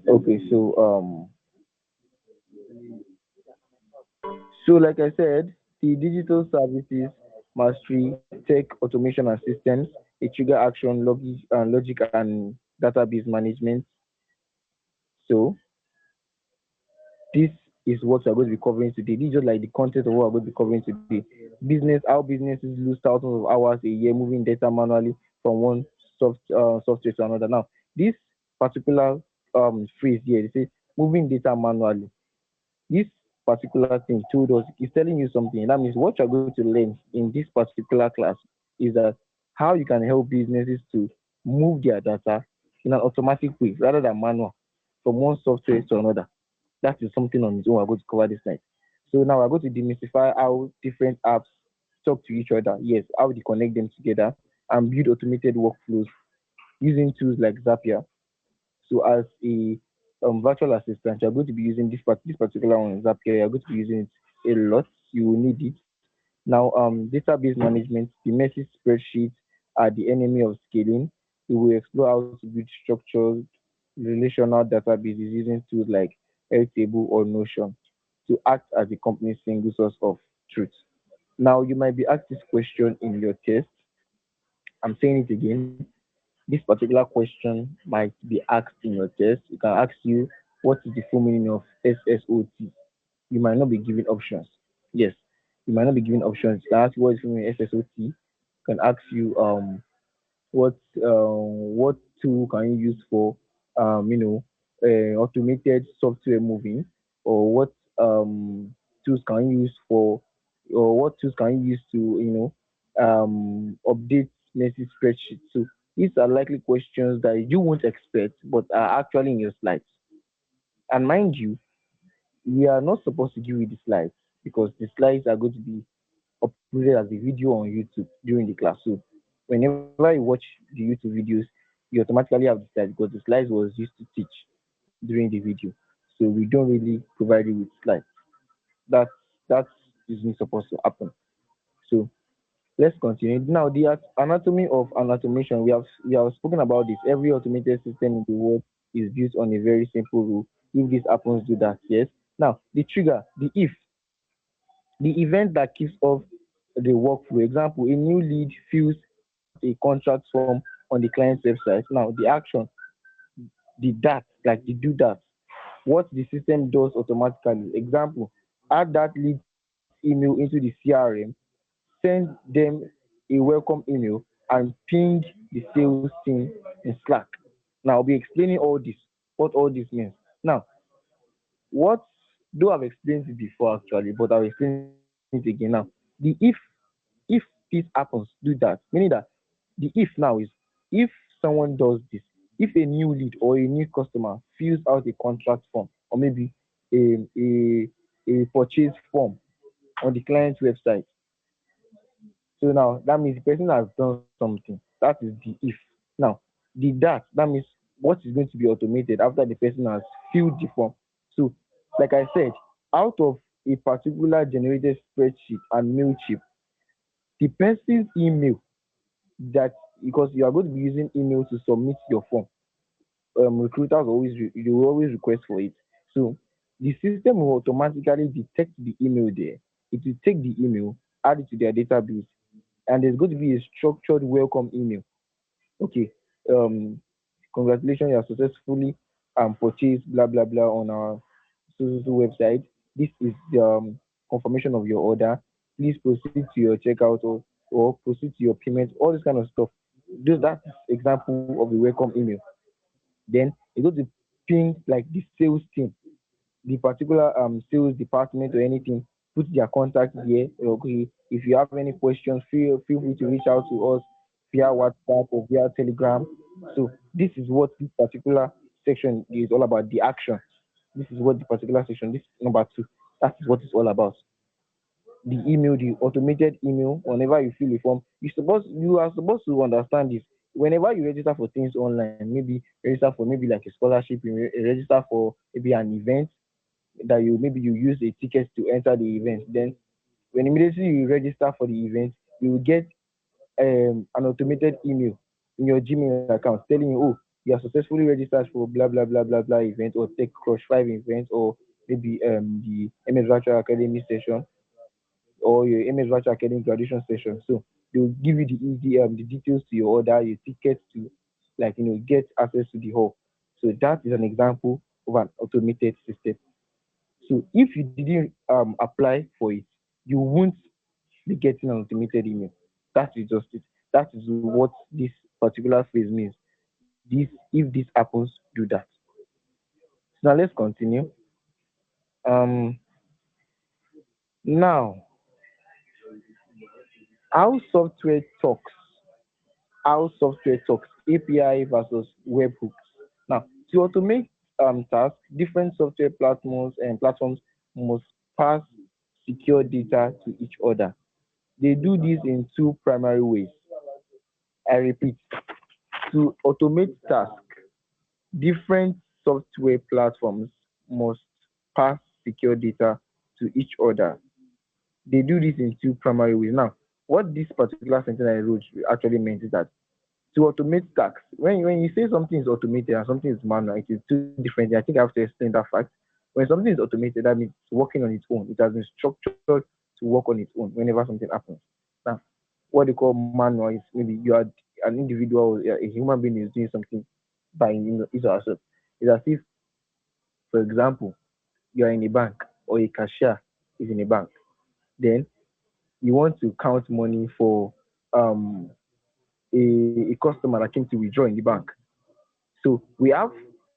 Okay, so like I said, the digital services mastery, tech automation and systems, a trigger action, logic and database management. So this is what we're going to be covering today. This is just like the content of what we're going to be covering today. Business, how businesses lose thousands of hours a year moving data manually from one software to another. Now, this particular phrase here, they say moving data manually. This particular thing told us is telling you something. That means what you're going to learn in this particular class is that how you can help businesses to move their data in an automatic way rather than manual from one software to another. That is something on its own we're going to cover this night. So now we're going to demystify how different apps talk to each other. Yes, how they connect them together and build automated workflows using tools like Zapier. So as a virtual assistant, you're going to be using this particular one, Zapier. You're going to be using it a lot. You will need it. Now, database management, the messy spreadsheets are the enemy of scaling. We will explore how to build structured relational databases using tools like Airtable or Notion to act as the company's single source of truth. Now, you might be asked this question in your test. I'm saying it again. This particular question might be asked in your test. It can ask you what is the full meaning of SSOT. You might not be given options. Yes, you might not be given options. It can ask you what is the full meaning of SSOT. Can ask you what tool can you use for automated software moving, or what tools can you use for, or what tools can you use to update messy spreadsheets. So these are likely questions that you won't expect but are actually in your slides. And mind you, we are not supposed to give you the slides because the slides are going to be uploaded as a video on YouTube during the class. So whenever you watch the YouTube videos, you automatically have the slides because the slides was used to teach during the video. So we don't really provide you with slides. That that isn't supposed to happen. So let's continue. Now the anatomy of an automation. We have spoken about this. Every automated system in the world is built on a very simple rule. If this happens, do that. Yes. Now the trigger, the if, the event that kicks off the workflow. Example, a new lead fills out a contract form on the client's website. Now, the action, the that, like the do that, what the system does automatically. Example, add that lead's email into the CRM, send them a welcome email, and ping the sales team in Slack. Now, I'll be explaining all this, what all this means. Now, what though I've explained it before actually, but I'll explain it again now. The if this happens, do that. Meaning that the if now is if someone does this, if a new lead or a new customer fills out a contract form or maybe a purchase form on the client's website. So now that means the person has done something. That is the if. Now the that means what is going to be automated after the person has filled the form. So like I said, out of a particular generated spreadsheet and MailChimp, the person's email that, because you are going to be using email to submit your form, recruiters always you will always request for it. So the system will automatically detect the email there. It will take the email, add it to their database, and there's going to be a structured welcome email. Okay, um, congratulations, you have successfully purchased blah blah blah on our so website. This is the confirmation of your order. Please proceed to your checkout, or proceed to your payment. All this kind of stuff. That's example of a welcome email. Then you go to ping like the sales team, the particular sales department or anything, put their contact here. Okay, if you have any questions, feel free to reach out to us via WhatsApp or via Telegram. So this is what this particular section is all about. The action. This is what the particular section. This number two. That is what it's all about. The email, the automated email. Whenever you fill a form, you are supposed to understand this. Whenever you register for things online, maybe register for maybe like a scholarship, you register for maybe an event that you use a ticket to enter the event. Then when immediately you register for the event, you will get an automated email in your Gmail account telling you, oh, You are successfully registered for blah blah blah blah blah event or Tech Crush 5 event or maybe the MS Virtual Academy session or your MS Virtual Academy graduation session. So they will give you the details to your order, your tickets to get access to the hall. So that is an example of an automated system. So if you didn't apply for it, you won't be getting an automated email. That is just it. That is what this particular phrase means. This if this happens, do that. So now let's continue. Um Now how software talks, API versus webhooks. Now to automate tasks, different software platforms must pass secure data to each other. They do this in two primary ways. I repeat, to automate tasks, different software platforms must pass secure data to each other. They do this in two primary ways. Now, what this particular sentence I wrote actually meant is that to automate tasks, when you say something is automated and something is manual, it is two different things. I think I have to explain that fact. When something is automated, that means it's working on its own. It has been structured to work on its own whenever something happens. Now, what they call manual is maybe you are an individual, a human being is doing something by his or herself. It's as if, for example, you are in a bank or a cashier is in a bank. Then you want to count money for um, a customer that came to withdraw in the bank. So we have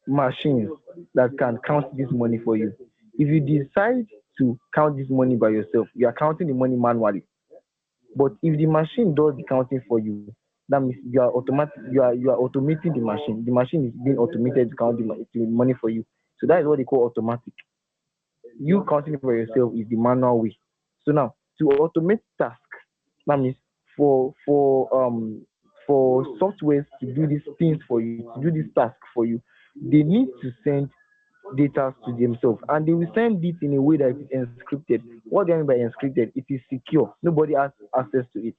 machines that can count this money for you. If you decide to count this money by yourself, you are counting the money manually. But if the machine does the counting for you, that means you are automating the machine. The machine is being automated to count the money for you. So that is what they call automatic. You counting it for yourself is the manual way. So now to automate task, that means for softwares to do these things for you, to do this task for you, they need to send data to themselves and they will send it in a way that is encrypted. What do I mean by encrypted? It is secure. Nobody has access to it.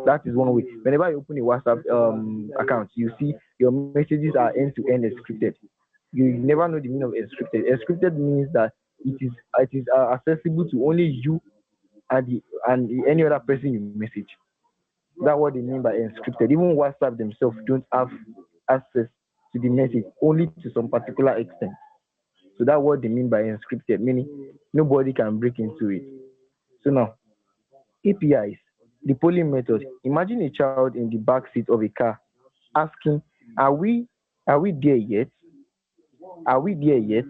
That is one way. Whenever you open a WhatsApp account, you see your messages are end to end encrypted. You never know the meaning of encrypted. Encrypted means that it is accessible to only you and any other person you message. That's what they mean by encrypted. Even WhatsApp themselves don't have access to the message only to some particular extent. So that's what they mean by encrypted, meaning nobody can break into it. So now APIs, the polling method. Imagine a child in the back seat of a car asking, "Are we are we there yet? Are we there yet?"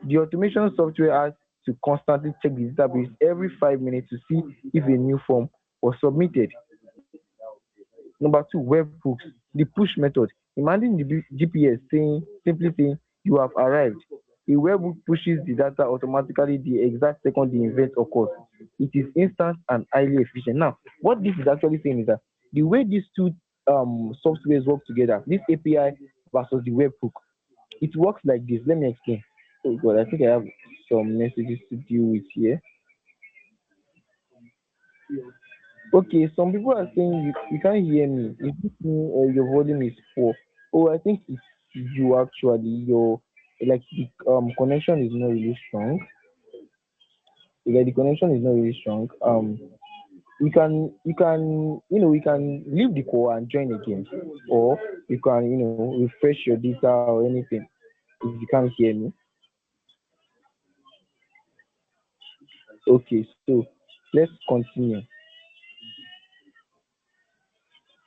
The automation software has to constantly check the database every 5 minutes to see if a new form was submitted. Number two, webhooks. The push method. Imagine the GPS simply saying you have arrived. A webhook pushes the data automatically the exact second the event occurs. It is instant and highly efficient. Now, what this is actually saying is that the way these two softwares work together, this API versus the webhook, it works like this. Let me explain. Oh God, I think I have some messages to deal with here. Okay, some people are saying you can't hear me. Is this me or your volume is poor? Oh, I think it's you actually. Your like the connection is not really strong. Like the connection is not really strong. You can leave the call and join again, or you can refresh your data or anything. If you can't hear me, okay. So let's continue.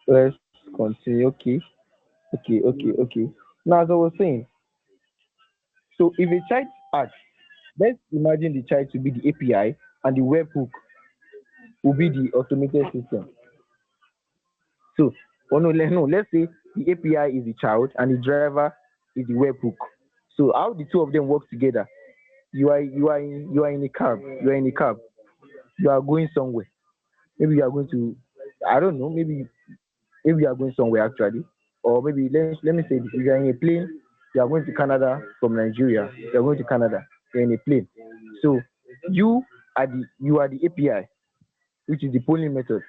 Let's continue. Okay, okay. Now, as I was saying, so if a child asks, let's imagine the child to be the API and the webhook will be the automated system. So, oh no, no, let's say the API is the child and the driver is the webhook. So, how the two of them work together? You are in a cab. You are in a cab. You are going somewhere. Maybe you are going to, I don't know. Maybe you are going somewhere actually, or maybe let me say this: if you are in a plane, you are going to Canada from Nigeria. You are going to Canada. You're in a plane. So you are the API, which is the polling method,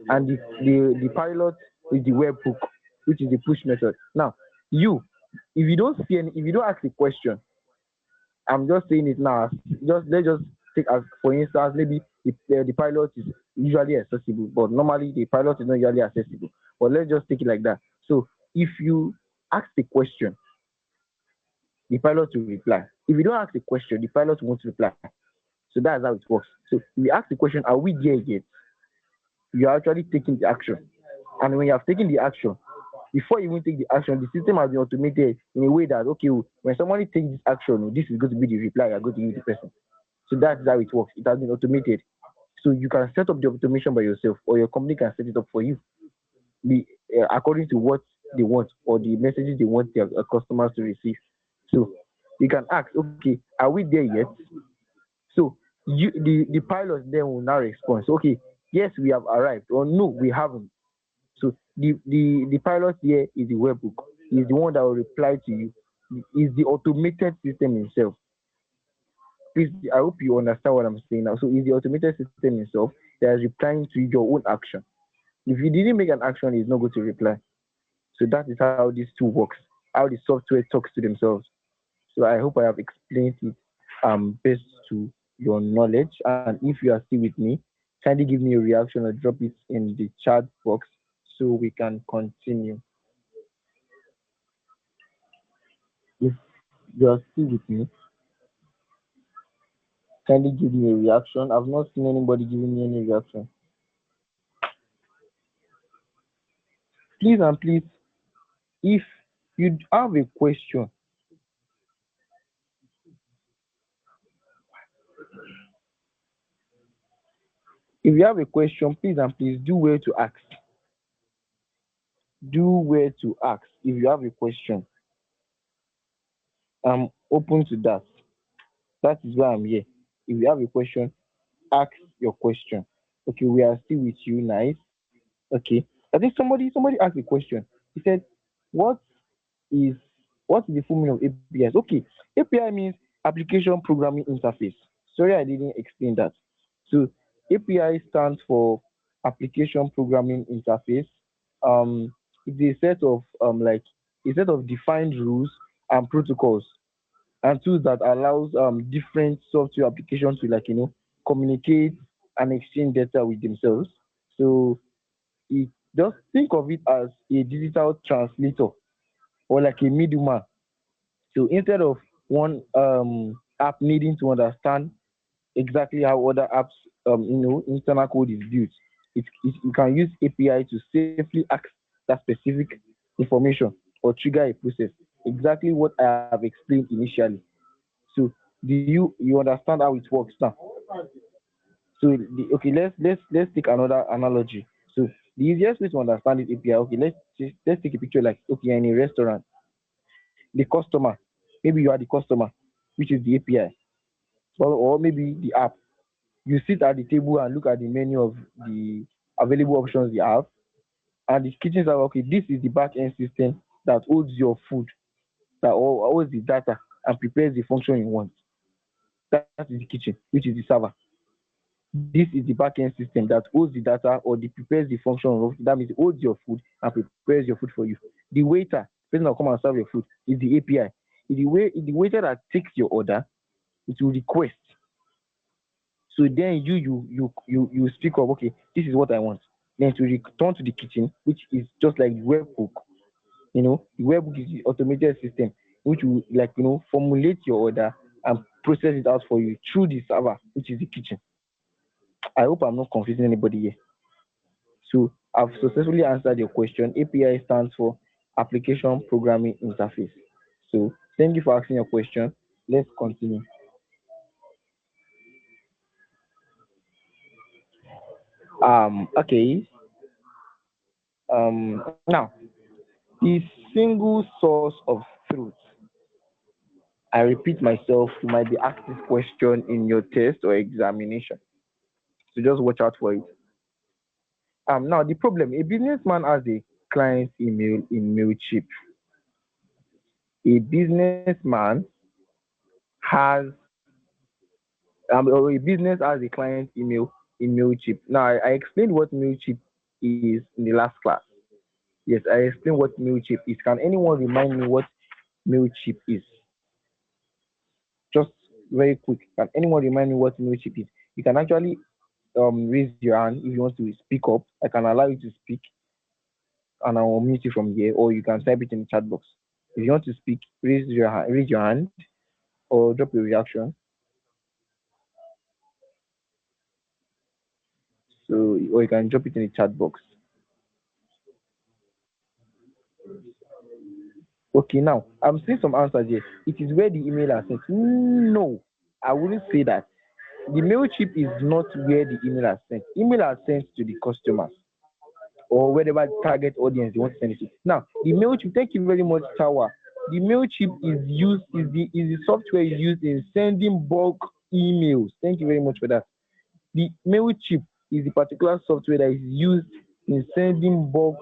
and the pilot is the webhook, which is the push method. Now, You, if you don't see any, if you don't ask a question, I'm just saying it now. Just let's just take as for instance, maybe the pilot is usually accessible, but normally the pilot is not usually accessible. But let's just take it like that. So if you ask the question, the pilot will reply. If you don't ask the question, the pilot won't reply. So that's how it works. So we ask the question, are we there yet? You are actually taking the action. And when you have taken the action, before you even take the action, the system has been automated in a way that okay, when somebody takes this action, this is going to be the reply you're going to give the person. So that's how it works. It has been automated. So you can set up the automation by yourself, or your company can set it up for you, be according to what they want or the messages they want their customers to receive. So you can ask, okay, are we there yet? So the pilot then will now respond. So, okay, yes, we have arrived, or no, we haven't. So the pilot here is the webhook. Is the one that will reply to you. Is the automated system itself. Please, I hope you understand what I'm saying now. So it's the automated system itself that is replying to your own action. If you didn't make an action, it's not going to reply. So that is how these two works, how the software talks to themselves. So I hope I have explained it best to your knowledge. And if you are still with me, kindly give me a reaction or drop it in the chat box so we can continue. If you are still with me, kindly give me a reaction. I've not seen anybody giving me any reaction. Please and please, if you have a question, if you have a question, please and please do where to ask. Do where to ask. If you have a question, I'm open to that. That is why I'm here. If you have a question, ask your question. Okay, we are still with you. Nice. Okay. I think somebody asked a question. He said, "What is what is the full meaning of APIs?" Okay, API means application programming interface. Sorry, I didn't explain that. So API stands for application programming interface. Um, it's a set of like a set of defined rules and protocols and tools that allows different software applications to communicate and exchange data with themselves. So it just think of it as a digital translator or like a middleman. So instead of one app needing to understand exactly how other apps internal code is built, you can use API to safely access that specific information or trigger a process. Exactly what I have explained initially. So do you understand how it works now? So okay, let's take another analogy. So the easiest way to understand it API, okay, let's take a picture like okay, you're in a restaurant, the customer, maybe you are the customer, which is the API, or maybe the app. You sit at the table and look at the menu of the available options you have, and the kitchen server, okay, this is the back end system that holds your food, that holds the data and prepares the function you want. That is the kitchen, which is the server. This is the backend system that holds the data or the prepares the function of that means it holds your food and prepares your food for you. The waiter, person that will come and serve your food, is the API. The waiter that takes your order, it will request. So then you speak of okay, this is what I want. Then to return to the kitchen, which is just like the webhook. The webhook is the automated system which will formulate your order and process it out for you through the server, which is the kitchen. I hope I'm not confusing anybody here. So I've successfully answered your question. API stands for Application Programming Interface. So thank you for asking your question. Let's continue. Okay. Now the single source of truth. I repeat myself, you might be asked this question in your test or examination. So just watch out for it. Now the problem, a businessman has a client email in Mailchimp. A businessman has or a business has a client email in Mailchimp. Now, I explained what Mailchimp is in the last class. Yes, I explain what Mailchimp is. Can anyone remind me what Mailchimp is? Just very quick. Can anyone remind me what Mailchimp is? You can actually raise your hand if you want to speak up. I can allow you to speak and I'll mute you from here, or you can type it in the chat box. If you want to speak, raise your hand or drop your reaction. So or you can drop it in the chat box. Okay, now I'm seeing some answers here. It is where the email are sent. No, I wouldn't say that. The mail chip is not where the email are sent. Email are sent to the customers or whatever target audience they want to send it to. Now, the mail chip, thank you very much, Tower. The mail chip is the software used in sending bulk emails. Thank you very much for that. The mail chip is the particular software that is used in sending bulk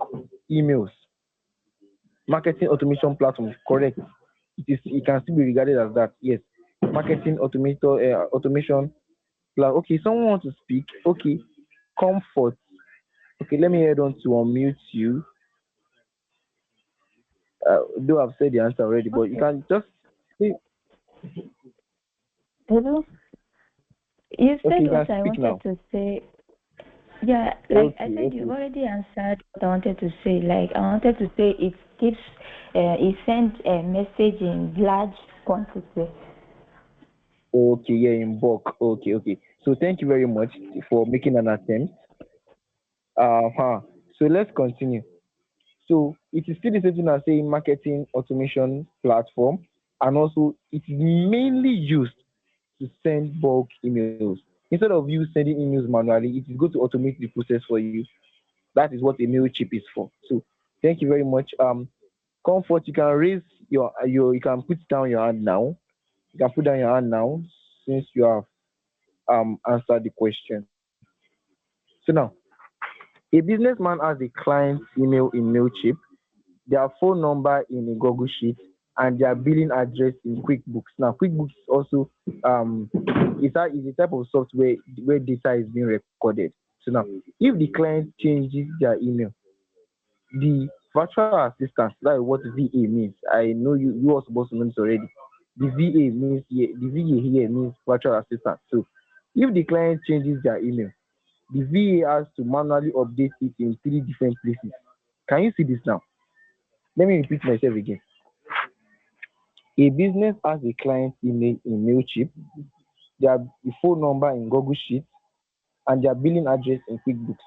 emails. Marketing automation platform, correct. It can still be regarded as that. Yes. Marketing automation okay, someone wants to speak. Okay, comfort. Okay, let me head on to unmute you. Though I've said the answer already, but you Okay. can just say, Hello. You okay, said you can what I speak wanted now. to say. Yeah, like I Okay, said, you've okay, already answered what I wanted to say. Like I wanted to say, it sends a message in large quantity. okay, yeah, in bulk. Okay, okay. So thank you very much for making an attempt. Uh-huh. So let's continue. So it is still the same thing as saying marketing automation platform, and also it is mainly used to send bulk emails. Instead of you sending emails manually, it is going to automate the process for you. That is what a mail chip is for. So thank you very much. Comfort, you can raise your you can put down your hand now. You can put down your hand now since you have answered the question. So now, a businessman has a client's email in Mailchimp, their phone number in a Google Sheet, and their billing address in QuickBooks. Now, QuickBooks is also is a type of software where data is being recorded. So now, if the client changes their email, the virtual assistant, that is what VA means. I know you are supposed to know this already. The VA here means virtual assistant. So, if the client changes their email, the VA has to manually update it in three different places. Can you see this now? Let me repeat myself again. A business has a client email in Mailchimp, their phone number in Google Sheets, and their billing address in QuickBooks.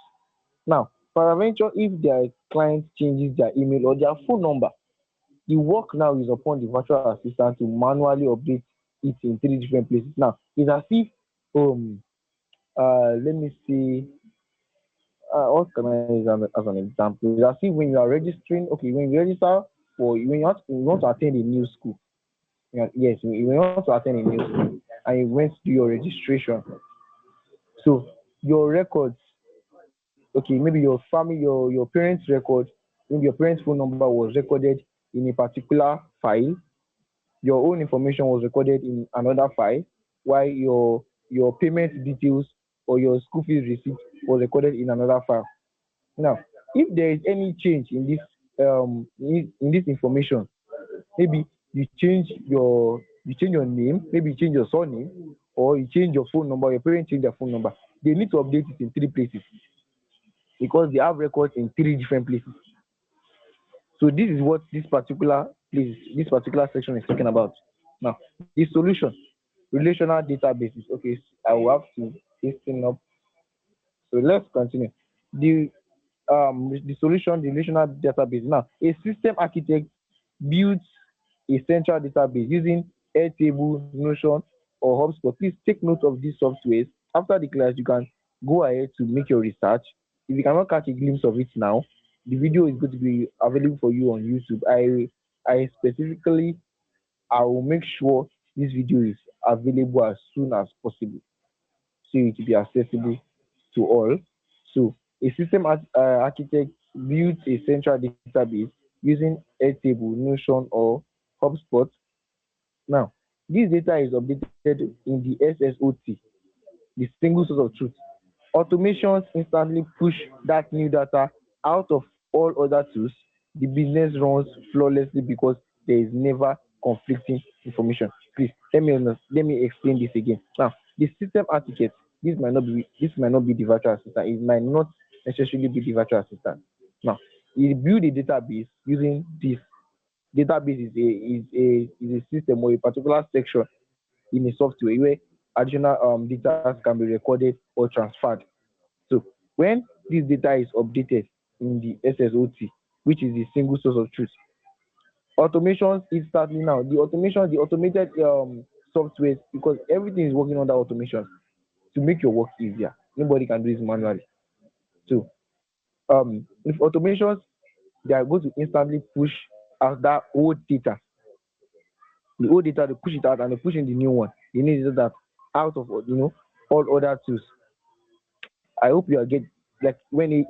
Now, peradventure, if their client changes their email or their phone number, the work now is upon the virtual assistant to manually update it in three different places. Now, it's as if let me see what can I use as an example? It's as if when you are registering, okay, when you register for when you want to attend a new school, yeah, yes, you want to attend a new school and you went to do your registration. So your records, okay, maybe your family, your parents' record, maybe your parents' phone number was recorded in a particular file, your own information was recorded in another file, while your payment details or your school fees receipt was recorded in another file. Now, if there is any change in this information, maybe you change your name, maybe you change your surname, or you change your phone number, your parents change their phone number, they need to update it in three places because they have records in three different places. So this is what this particular section is talking about. Now, the solution, relational databases. Okay, I will have to hasten up. So let's continue. The the solution, the relational database. Now, a system architect builds a central database using Airtable, Notion, or HubSpot. Please take note of these softwares. After the class, you can go ahead to make your research. If you cannot catch a glimpse of it now, the video is going to be available for you on YouTube. I specifically I will make sure this video is available as soon as possible so it will be accessible to all. So a system architect builds a central database using Airtable, Notion, or HubSpot. Now, this data is updated in the SSOT, the single source of truth. Automations instantly push that new data out of all other tools the business runs flawlessly because there is never conflicting information. Please let me explain this again. Now, the system architect, this might not be the virtual assistant. It might not necessarily be the virtual assistant. Now, you build a database using this. Database is a system or a particular section in a software where additional data can be recorded or transferred. So when this data is updated in the SSOT, which is the single source of truth, automations instantly now. The automated software, because everything is working under automation to make your work easier. Nobody can do this manually. So if automations, they are going to instantly push out that old data, the old data, they push it out and they push in the new one. The new data that out of all other tools. I hope you are get like let me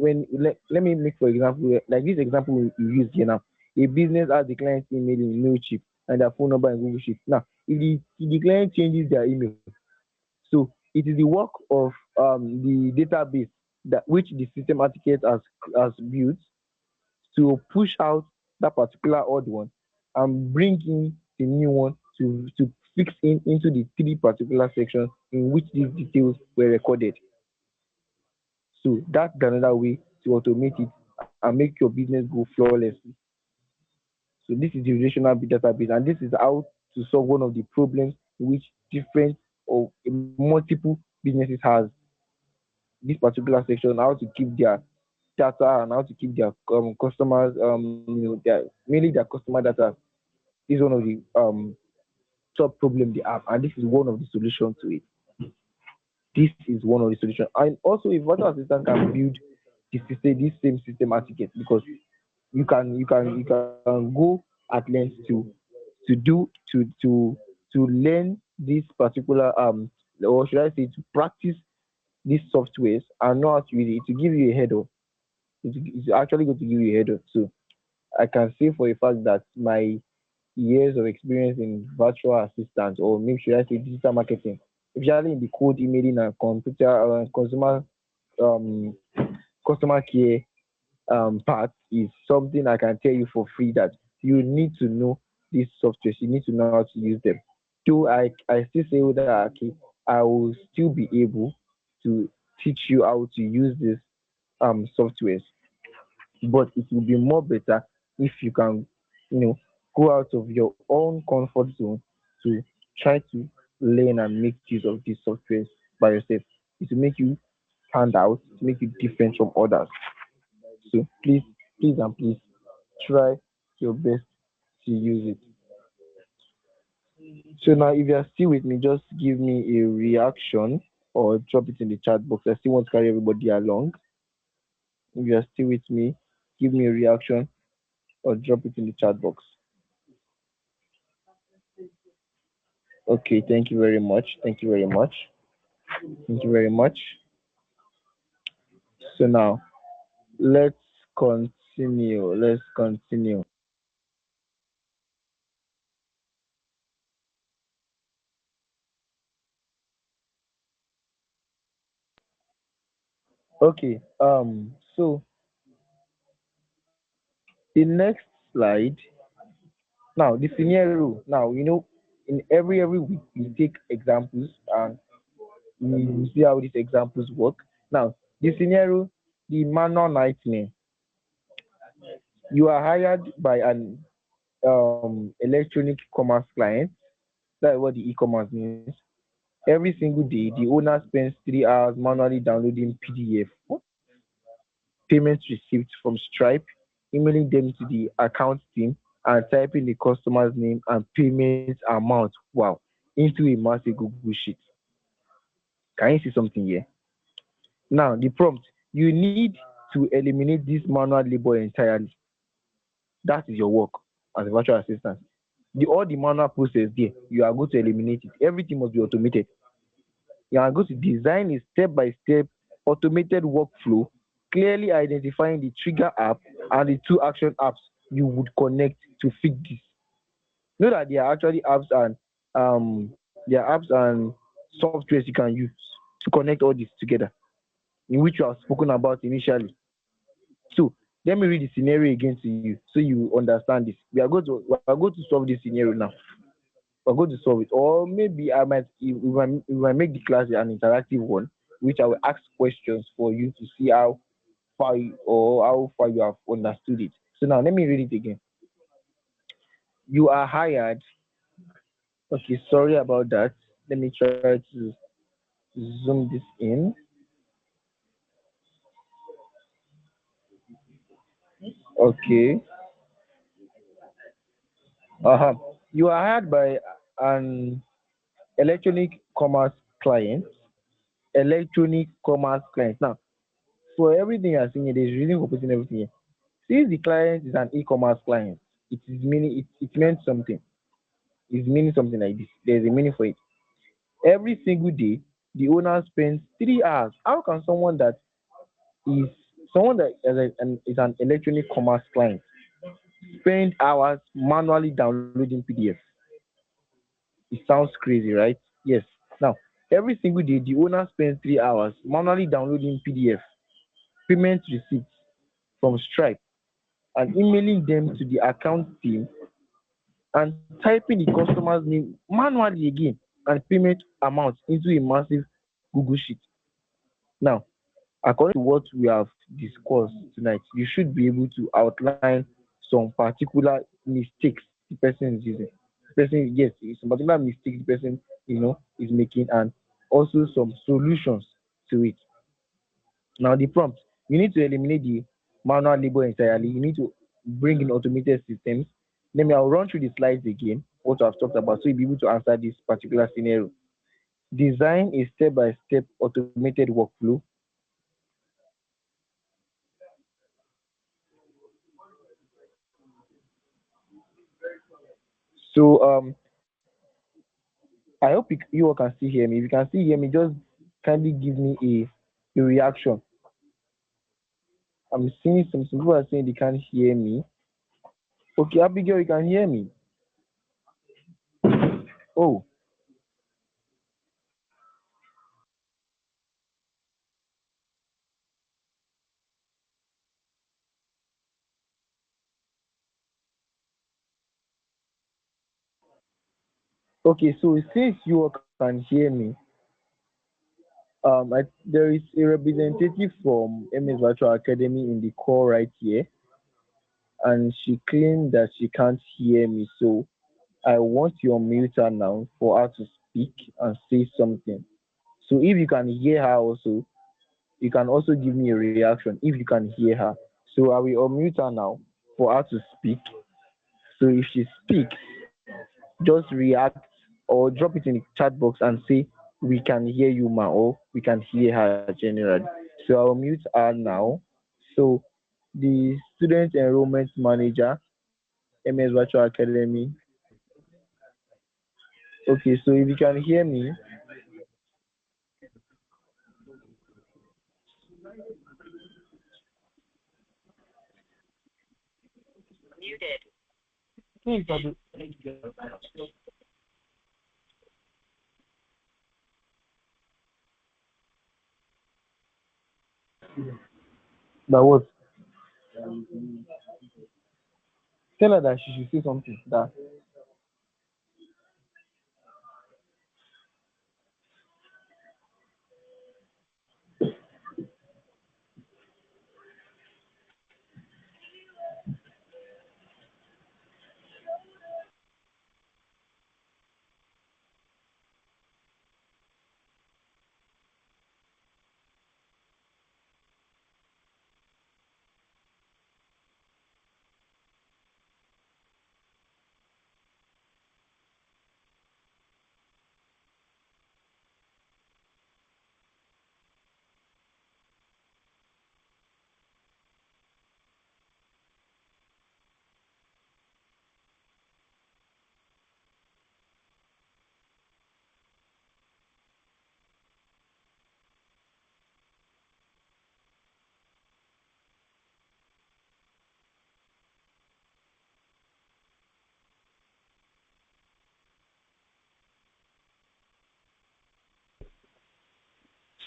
make for example like this example we use here now. A business has the client's email in Mailchimp and their phone number in Google Sheet. Now, if the client changes their email, so it is the work of the database that which the system architect has built to push out that particular old one and bring in the new one to fix in into the three particular sections in which these details were recorded. So that's another way to automate it and make your business go flawlessly. So this is the relational database, and this is how to solve one of the problems which different or multiple businesses has this particular section, how to keep their data and how to keep their customers, their mainly their customer data. Is one of the top problem they have, and this is one of the solutions to it. This is one of the solutions, and also a virtual assistant can build this same system architect because you can go at length to do to learn this particular or should I say to practice these softwares and know how to use it to give you a head up. It's actually going to give you a head up. So I can say for a fact that my years of experience in virtual assistants or maybe should I say digital marketing, especially in the cold emailing and computer um, customer care part is something I can tell you for free that you need to know these softwares. You need to know how to use them. Though I still say that okay, I will still be able to teach you how to use these softwares, but it will be more better if you can, you know, go out of your own comfort zone to try to learn and make use of these softwares by yourself. It will make you stand out, to make you different from others. So please and please try your best to use it. So now if you are still with me, just give me a reaction or drop it in the chat box. I still want to carry everybody along. If you are still with me, give me a reaction or drop it in the chat box. Okay, thank you very much. Thank you very much. Thank you very much. So now let's continue. Let's continue. Okay. So the next slide. Now the scenario. Now in every week we take examples and we see how these examples work. Now the scenario, the manual nightmare. You are hired by an electronic commerce client. That's what the e-commerce means. Every single day, the owner spends 3 hours manually downloading PDF, payments received from Stripe, emailing them to the account team, and typing the customer's name and payment amount, wow, into a massive Google Sheet. Can you see something here? Now, the prompt, you need to eliminate this manual labor entirely. That is your work as a virtual assistant. All the manual process there, you are going to eliminate it. Everything must be automated. You are going to design a step-by-step automated workflow, clearly identifying the trigger app and the two action apps you would connect to fix this. Know that there are actually apps and there are apps and softwares you can use to connect all this together, in which you have spoken about initially. So Let me read the scenario again to you so you understand this. We are going to solve this scenario now. We're going to solve it. Or maybe I might if I make the class an interactive one, which I will ask questions for you to see how far you have understood it. So now let me read it again. You are hired. Okay, sorry about that. Let me try to zoom this in. Okay. Uh-huh. You are hired by an electronic commerce client. Electronic commerce client. Now, for everything you are saying, there's reason for putting everything here. Since the client is an e-commerce client, it meant something. It's meaning something like this. There's a meaning for it. Every single day, the owner spends 3 hours. How can is someone that is an electronic commerce client spend hours manually downloading PDF? It sounds crazy, right? Yes. Now, every single day, the owner spends 3 hours manually downloading PDF, payment receipts from Stripe, and emailing them to the account team and typing the customer's name manually again and payment amount into a massive Google Sheet. Now, according to what we have discussed tonight, you should be able to outline some particular mistakes the person is using. The person, yes, some particular mistakes the person, is making, and also some solutions to it. Now, the prompt, you need to eliminate the manual labor entirely. You need to bring in automated systems. I'll run through the slides again, what I've talked about, so you'll be able to answer this particular scenario. Design a step-by-step automated workflow. So I hope you all can still hear me. If you can still hear me, just kindly give me a reaction. I'm seeing some people are saying they can't hear me. Okay, Abigail, you can hear me. Oh, okay. So since you all can hear me, there is a representative from MS Virtual Academy in the call right here, and she claimed that she can't hear me. So I want you to unmute her now for her to speak and say something. So if you can hear her also, you can also give me a reaction if you can hear her. So I will unmute her now for her to speak. So if she speaks, just react or drop it in the chat box and say, "We can hear you, ma," or "We can hear her generally." So I'll mute her now. So the student enrollment manager, MS Virtual Academy. Okay, so if you can hear me, that was tell her that she should say something. That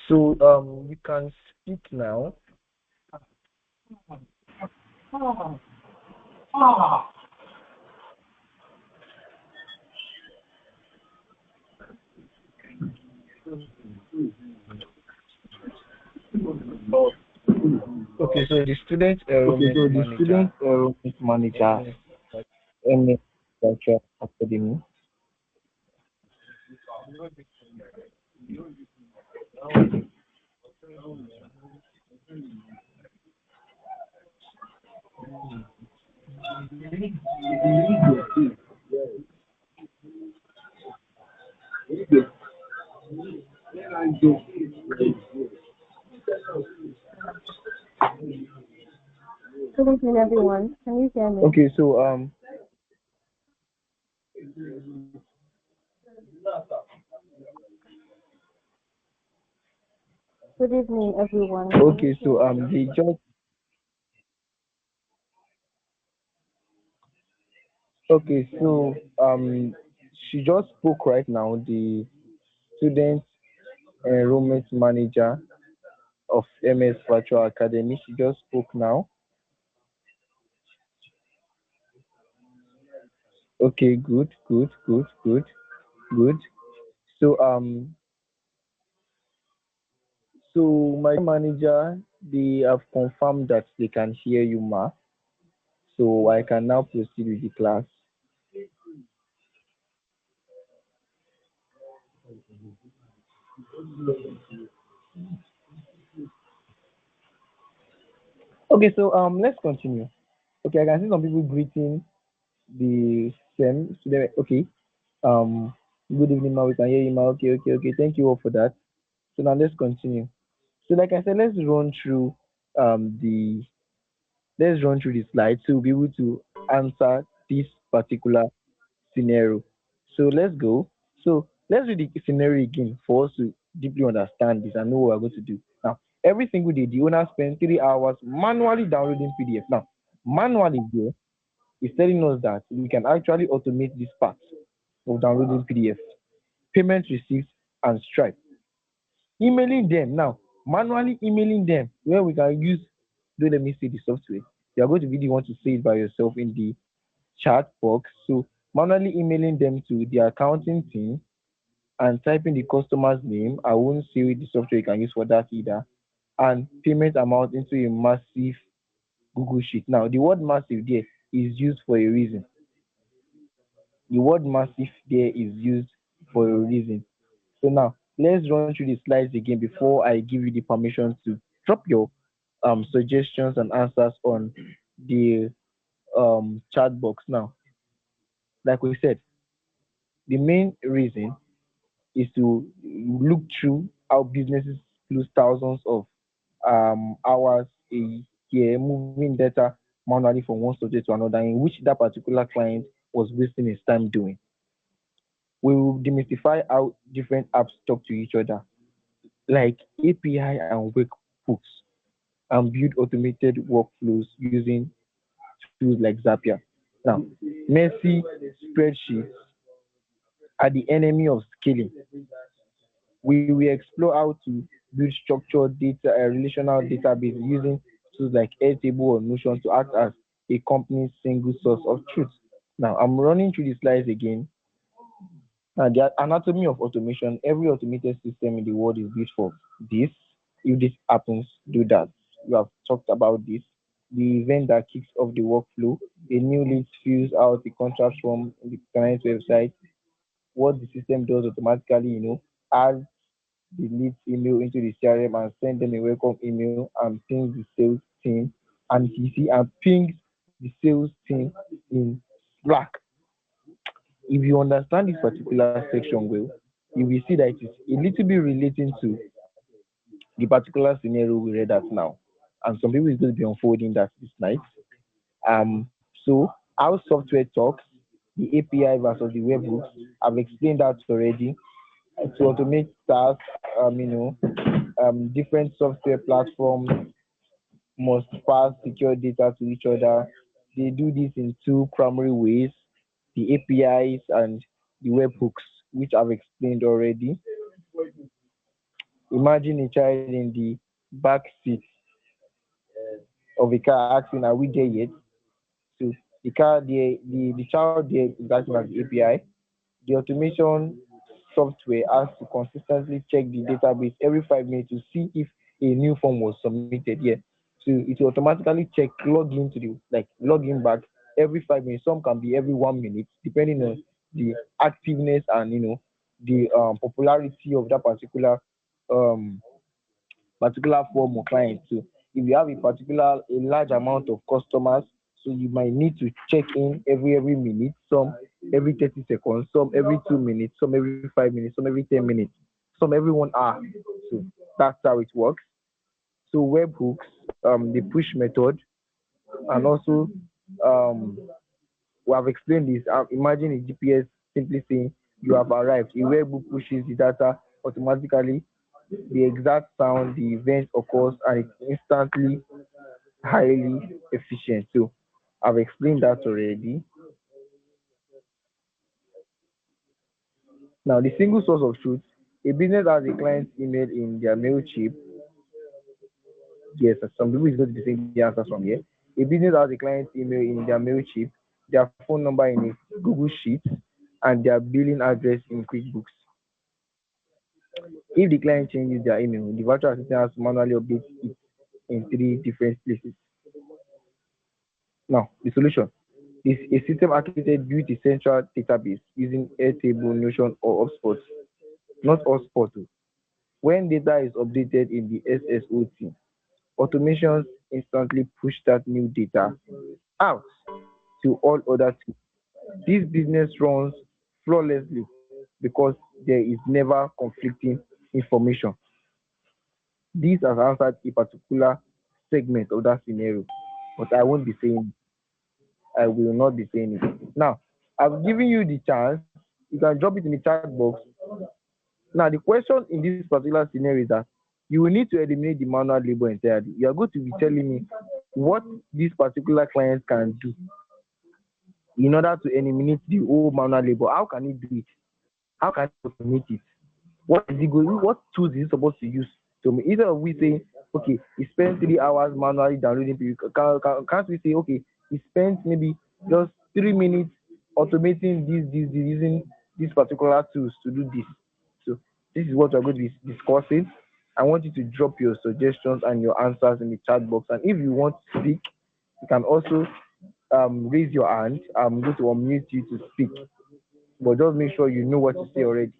so you can speak now. Okay, so the student Okay, enrollment so the manager student enrollment of manager, MS Virtual Academy. Good evening, everyone. Can you hear me? Okay, so Good evening, everyone. Can you okay, hear so me? they just okay, so she just spoke right now. The student enrollment manager of MS Virtual Academy. She just spoke now. Okay, good, good, good, good, good. So my manager, they have confirmed that they can hear you, ma. So I can now proceed with the class. Okay, so let's continue. Okay, I can see some people greeting the same student. Okay, um, good evening, ma. We can hear you, ma. Okay, okay, okay. Thank you all for that. So now let's continue. So like I said, the let's run through the slides so we'll be able to answer this particular scenario. So let's go. So let's read the scenario again for us to deeply understand this and know what we're going to do. Now, every single day, the owner spends 3 hours manually downloading PDF. Now, manually here is telling us that we can actually automate this part of downloading PDF, payment receipts, and Stripe. Emailing them now, manually emailing them where we can use, don't let me see the software. You are going to be the one to say it by yourself in the chat box. So manually emailing them to the accounting team and typing the customer's name. I won't say the software you can use for that either. And payment amount into a massive Google Sheet. Now the word massive there is used for a reason. The word massive there is used for a reason. So now let's run through the slides again before I give you the permission to drop your suggestions and answers on the chat box. Now, like we said, the main reason is to look through how businesses lose thousands of hours a year moving data manually from one subject to another, in which that particular client was wasting his time doing. We will demystify how different apps talk to each other, like API and webhooks, and build automated workflows using tools like Zapier. Now, messy spreadsheets are the enemy of scaling. We will explore how to build structured data, relational database using tools like Airtable or Notion to act as a company's single source of truth. Now, I'm running through the slides again. Now, the anatomy of automation, every automated system in the world is built for this. If this happens, do that. We have talked about this. The event that kicks off the workflow, a new lead fills out the contract form in the client's website. What the system does automatically, adds the lead's email into the CRM and send them a welcome email and pings the sales team and pings the sales team in Slack. If you understand this particular section well, you will see that it is a little bit relating to the particular scenario we read at now. And some people is going to be unfolding that this night. So how software talks, the API versus the webhooks, I've explained that already. To automate tasks, different software platforms must pass secure data to each other. They do this in two primary ways, the APIs and the webhooks, which I've explained already. Imagine a child in the back seat of a car asking, "Are we there yet?" So the child there is acting as the API. The automation software has to consistently check the database every 5 minutes to see if a new form was submitted. Yeah. So it will automatically check, log into the log in back every 5 minutes. Some can be every 1 minute, depending on the activeness and the popularity of that um particular form of client. So if you have a large amount of customers, so you might need to check in every minute, some every 30 seconds, some every 2 minutes, some every 5 minutes, some every 10 minutes, some every 1 hour. So that's how it works. So webhooks, the push method, and also um we have explained this. Imagine a GPS simply saying you have arrived. A webhook pushes the data automatically, the exact sound, the event occurs, and it's instantly highly efficient. So I've explained that already. Now, the single source of truth. A business has a client's email in their mail chip. Yes, some people is going to be saying the answers from here. A business has a client's email in their mail chip, their phone number in a Google Sheet, and their billing address in QuickBooks. If the client changes their email, the virtual assistant has to manually update it in three different places. Now, the solution is a system architect built a central database using Airtable, Notion, or HubSpot. Not HubSpot. When data is updated in the SSOT, automations instantly push that new data out to all other tools. This business runs flawlessly because there is never conflicting information. This has answered a particular segment of that scenario, but I won't be saying I will not be saying it. Now, I've given you the chance. You can drop it in the chat box. Now, the question in this particular scenario is that you will need to eliminate the manual labor entirely. You are going to be telling me what this particular client can do in order to eliminate the whole manual labor. How can he do it? How can he automate it? What is he going? What tools is he supposed to use to make? Instead of we saying, okay, he spent 3 hours manually downloading people, can't we say, okay, he spent maybe just 3 minutes automating this using these particular tools to do this. So this is what we're going to be discussing. I want you to drop your suggestions and your answers in the chat box. And if you want to speak, you can also raise your hand. I'm going to unmute you to speak, but just make sure you know what to say already.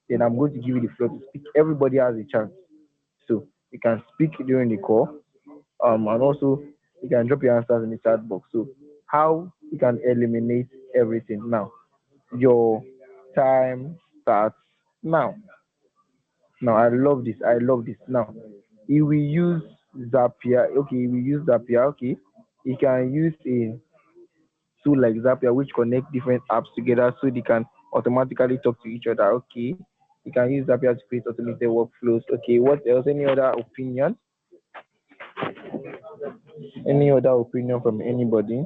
Then I'm going to give you the floor to speak. Everybody has a chance. So you can speak during the call. And also you can drop your answers in the chat box. So how you can eliminate everything now. Your time starts now. Now I love this. I love this. Now if we use Zapier, okay, we use Zapier, okay. You can use a tool like Zapier, which connect different apps together so they can automatically talk to each other. Okay, you can use Zapier to create automated workflows. Okay, what else? Any other opinion? Any other opinion from anybody?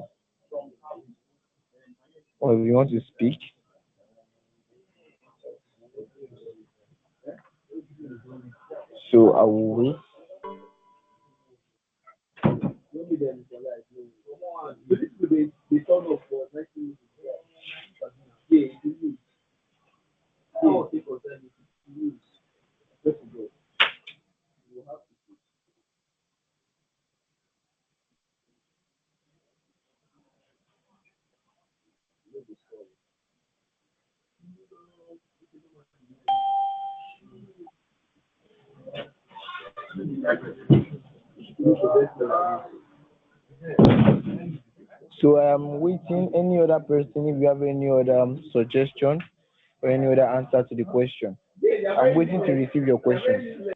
Or if you want to speak? So I will wait. So I am waiting. Any other person, if you have any other suggestion or any other answer to the question, I'm waiting to receive your questions.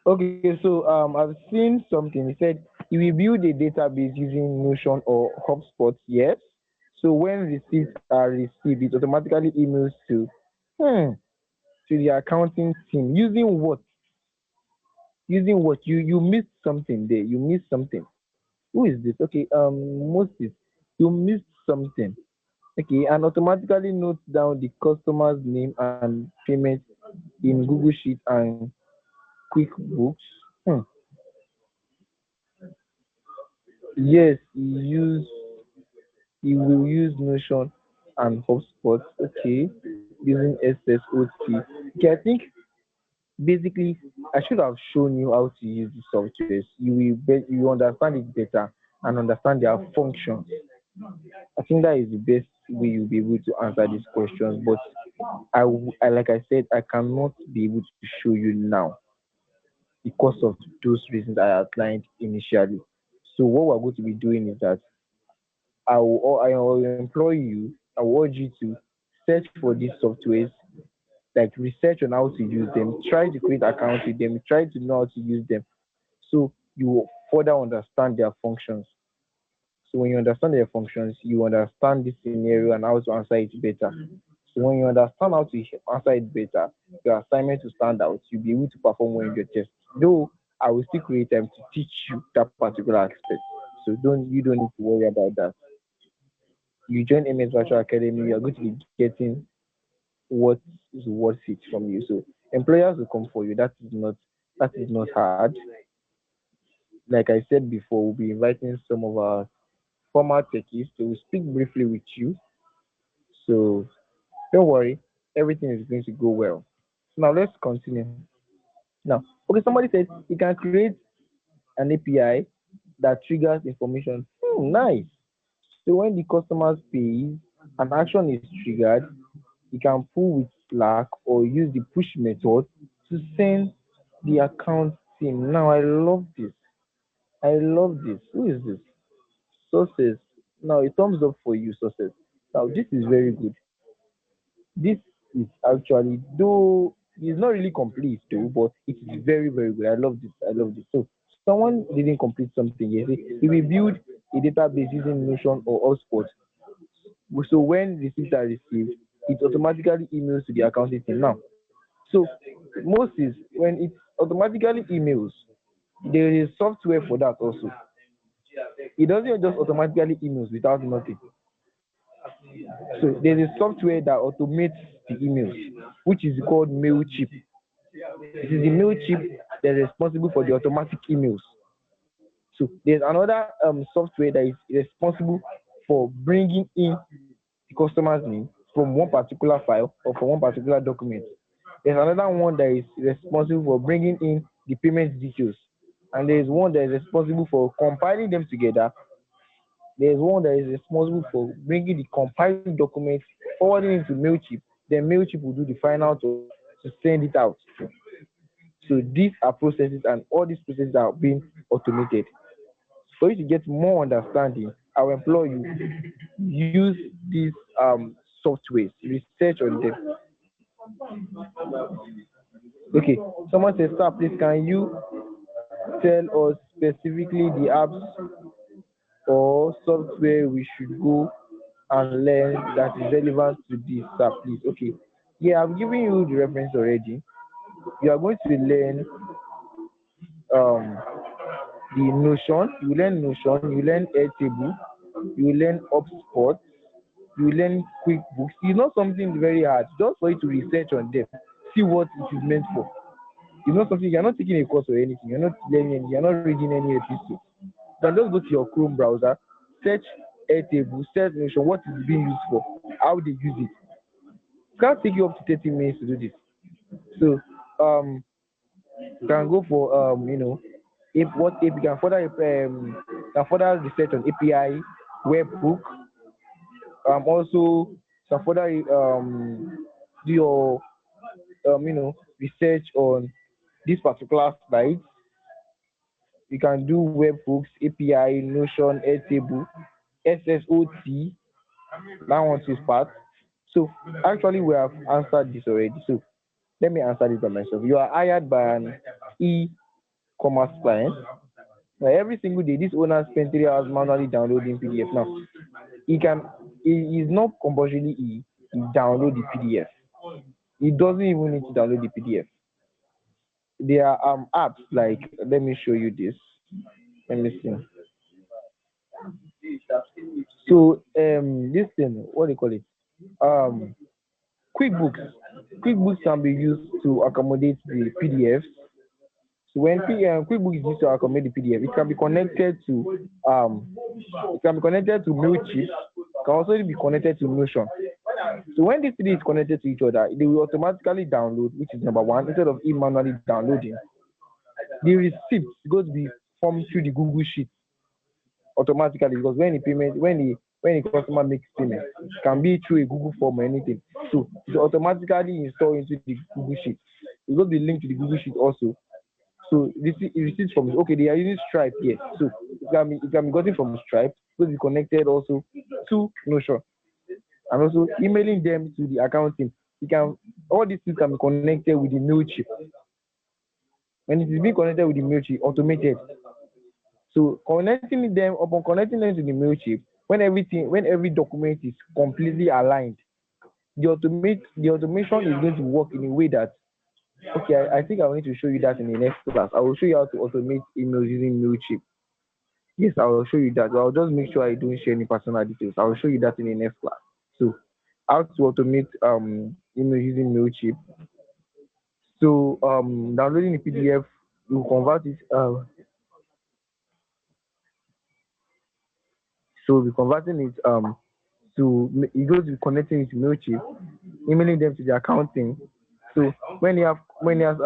Okay, so I've seen something. He said he will build a database using Notion or HubSpot. Yes. So when receipts are received, it automatically emails hmm, to the accounting team. Using what? Using what? You missed something there. You missed something. Who is this? Okay, Moses, you missed something. Okay, and automatically notes down the customer's name and payment in Google Sheet and QuickBooks. Hmm. Yes, he will use Notion and HubSpot. Okay, using SSOT. Okay, I think basically I should have shown you how to use the softwares. You understand it better and understand their functions. I think that is the best way you'll be able to answer these questions. But like I said, I cannot be able to show you now because of those reasons I outlined initially. So what we're going to be doing is that I will employ you. I will urge you to search for these softwares, like research on how to use them, try to create accounts with them, try to know how to use them, so you will further understand their functions. So when you understand their functions, you understand the scenario and how to answer it better. So when you understand how to answer it better, your assignment will stand out. You'll be able to perform well in your test. Though I will still create time to teach you that particular aspect. So you don't need to worry about that. You join MS Virtual Academy, you are going to be getting what is worth it from you. So employers will come for you. That is not hard. Like I said before, we'll be inviting some of our former techies to speak briefly with you. So don't worry, everything is going to go well. So now let's continue. Now, okay, somebody said you can create an API that triggers information. Nice. So when the customer pays, an action is triggered, you can pull with Slack or use the push method to send the account team. Now I love this. I love this. Who is this? Success. Now a thumbs up for you, success. Now this is very good. This is actually, though it's not really complete though, but it is very, very good. I love this. I love this. So someone didn't complete something yet. He will build a database using Notion or HubSpot. So when receipts are received, it automatically emails to the accounting team. Now, so most is when it automatically emails, there is software for that also. It doesn't just automatically emails without nothing. So there's a software that automates the emails, which is called Mailchimp. It is the Mailchimp that is responsible for the automatic emails. So there's another software that is responsible for bringing in the customer's name from one particular file or from one particular document. There's another one that is responsible for bringing in the payment details, and there's one that is responsible for compiling them together. There's one that is responsible for bringing the compiled documents, forwarding it to Mailchimp. Then Mailchimp will do the final to send it out. So these are processes, and all these processes are being automated. For you to get more understanding, I will employ you use these softwares, research on them. Okay, someone says, "Sir, please can you tell us specifically the apps or software we should go and learn that is relevant to this, sir, please?" Okay, yeah, I've given you the reference already. You are going to learn um the Notion, you learn Airtable, you learn HubSpot, you learn QuickBooks. It's not something very hard, just for you to research on them, see what it is meant for. It's not something you're not taking a course or anything, you're not learning, you're not reading any episode. You can just go to your Chrome browser, search Airtable, search Notion, what is being used for, how they use it. It can't take you up to 30 minutes to do this. So you can go for if what if you can further research on API, webhook, also can further do your research on this particular site. You can do webhooks, API, Notion, Airtable, SSOT. That one is part. So actually we have answered this already. So let me answer this by myself. You are hired by an commerce client. Now, every single day, this owner spends 3 hours manually downloading PDF. Now, he is not compulsorily he download the PDF. He doesn't even need to download the PDF. There are apps like, let me show you this. Let me see. So this thing, what do you call it? Um QuickBooks. QuickBooks can be used to accommodate the PDFs. So when QuickBooks is used to accommodate the PDF, it can be connected to Mailchimp. It can also be connected to Notion. So when these three is connected to each other, they will automatically download, which is number one, instead of manually downloading. The receipt is going to be formed through the Google Sheet automatically, because when the customer makes payment, it can be through a Google form or anything. So it's automatically installed into the Google Sheet. It's going to be linked to the Google Sheet also. So this is receipts from, okay, they are using Stripe here. So it can be gotten from Stripe, so be connected also to Notion. And also emailing them to the accounting. All these things can be connected with the Mailchimp. When it is being connected with the Mailchimp, automated. So upon connecting them to the Mailchimp, when every document is completely aligned, the automation is going to work in a way that, okay, I think I will need to show you that in the next class. I will show you how to automate emails using Mailchimp. Yes, I will show you that. I'll just make sure I don't share any personal details. I will show you that in the next class. So how to automate email using Mailchimp. So downloading the PDF, you convert it. So we're converting it you go to connecting it to Mailchimp, emailing them to the accounting. So when you have connected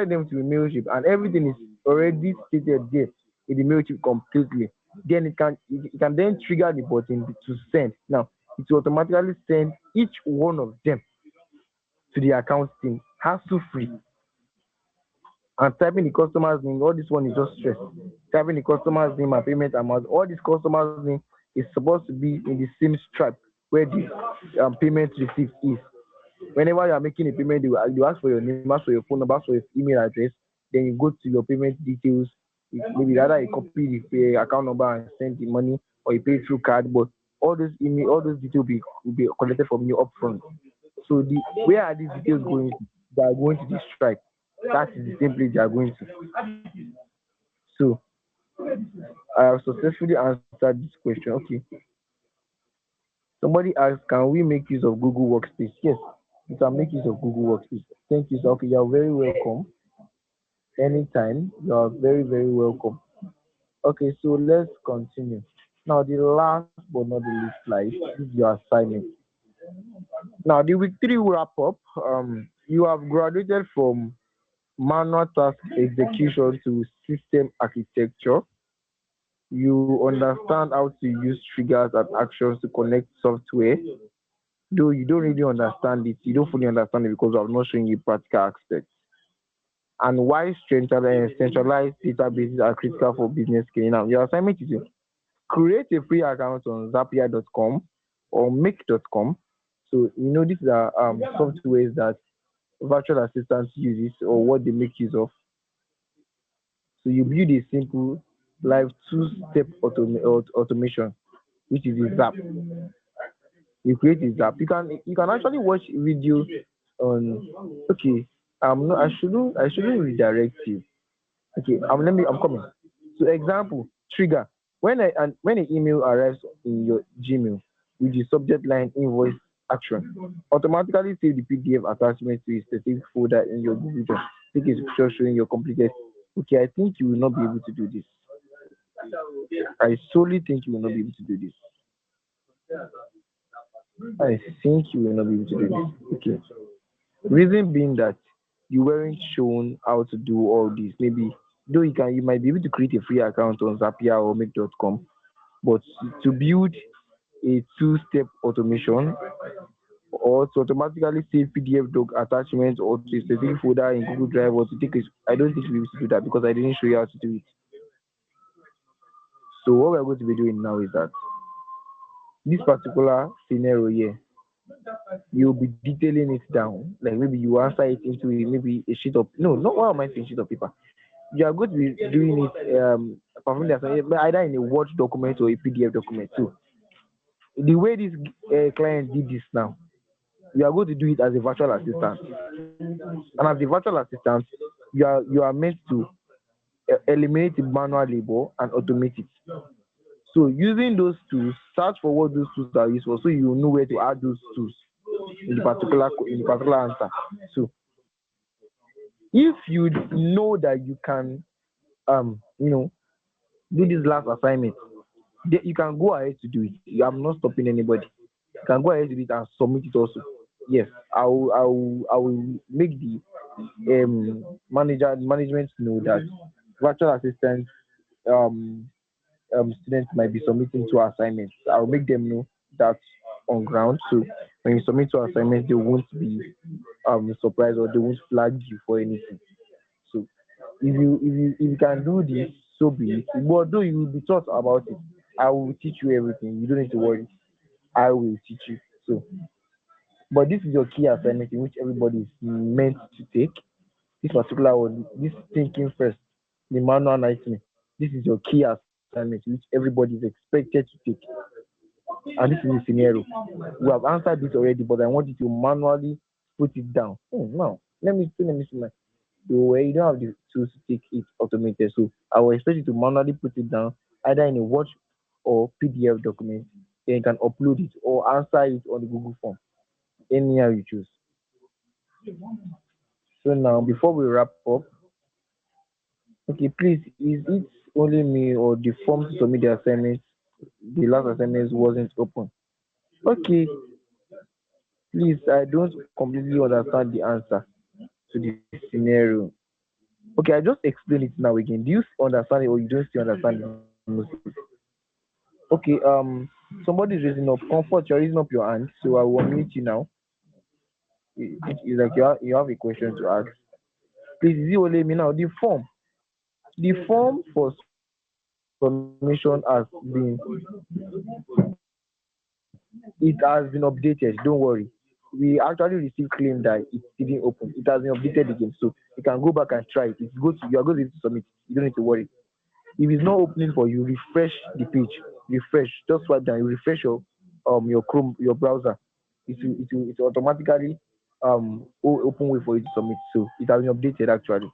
them to the Mailchimp and everything is already stated there in the Mailchimp completely, then it can then trigger the button to send. Now it will automatically send each one of them to the accounting hassle free. And typing the customer's name, all this one is just stress. Typing the customer's name and payment amount, all this customer's name is supposed to be in the same stripe where the payment receipt is. Whenever you are making a payment, you ask for your name, ask for your phone number, ask for your email address, then you go to your payment details. Maybe either you copy the account number and send the money, or you pay through card, but all those details will be collected from you upfront. So where are these details going to? They are going to the stripe. That is the same place they are going to. So I have successfully answered this question. Okay. Somebody asked, can we make use of Google Workspace? Yes, you can make use of Google Workspace. Thank you, sir. Okay, you are very welcome. Anytime, you are very, very welcome. Okay, so let's continue. Now, the last but not the least slide is your assignment. Now, the week 3 wrap up. You have graduated from manual task execution to system architecture. You understand how to use triggers and actions to connect software. Though you don't really understand it, you don't fully understand it because I'm not showing you practical aspects. And why centralized databases are critical for business scaling. Now, your assignment is to create a free account on Zapier.com or Make.com. So, these are softwares that virtual assistants uses or what they make use of. So you build a simple live two-step automation, which is a Zap. You create a Zap. You can actually watch videos on. Okay, no, I shouldn't redirect you. Okay, I'm coming. So example, trigger. When an email arrives in your Gmail with the subject line invoice action, automatically save the PDF attachment to a specific folder in your Google Drive. Take a picture showing your completed. Okay, I think you will not be able to do this. I solely think you will not be able to do this. I think you will not be able to do this. Okay. Reason being that you weren't shown how to do all this. Maybe though you might be able to create a free account on Zapier or Make.com, but to build a two-step automation or to automatically save PDF doc attachments or to a specific folder in Google Drive or to take it, I don't think you'll be able to do that because I didn't show you how to do it. So what we're going to be doing now is that this particular scenario here, you'll be detailing it down. Like maybe you answer it into maybe a sheet of no, not what am I saying sheet of paper. You are going to be doing it performing the assignment either in a Word document or a PDF document. So the way this client did this now, you are going to do it as a virtual assistant, and as a virtual assistant, you are meant to eliminate the manual labor and automate it. So using those tools, search for what those tools are used for, so you know where to add those tools in the particular answer. So if you know that you can, you know, do this last assignment, you can go ahead to do it. I'm not stopping anybody. You can go ahead to do it and submit it also. Yes, I will make the management know that virtual assistants um students might be submitting to assignments. I'll make them know that on ground. So when you submit to assignments, they won't be surprised, or they won't flag you for anything. So if you can do this, so be it. But though you will be taught about it, I will teach you everything. You don't need to worry. I will teach you. So, but this is your key assignment in which everybody is meant to take. This particular one, this thinking first, the manual nightmare. This is your key assignment which everybody is expected to take. And this is the scenario. We have answered this already, but I want you to manually put it down. Oh, now let me see my. So where you don't have the tools to take it automated, so I will expect you to manually put it down either in a Word or PDF document. Then you can upload it or answer it on the Google form. Anyhow you choose. So now before we wrap up, okay, please, is it only me or the form to submit the assignments, the last assignments wasn't open? Okay, please, I don't completely understand the answer to the scenario. Okay, I just explain it now again. Do you understand it or you don't still understand it, Moses? Okay, somebody's raising up. Comfort, you're raising up your hand, so I will unmute you now. It's like you have a question to ask. Please, is it only me now? The form for submission has been updated. Don't worry. We actually received claim that it didn't open. It has been updated again, so you can go back and try it. You are going to be able to submit. You don't need to worry. If it's not opening for you, refresh the page. Refresh. Just swipe down. You refresh your Chrome, your browser. It will automatically open way for you to submit. So it has been updated actually.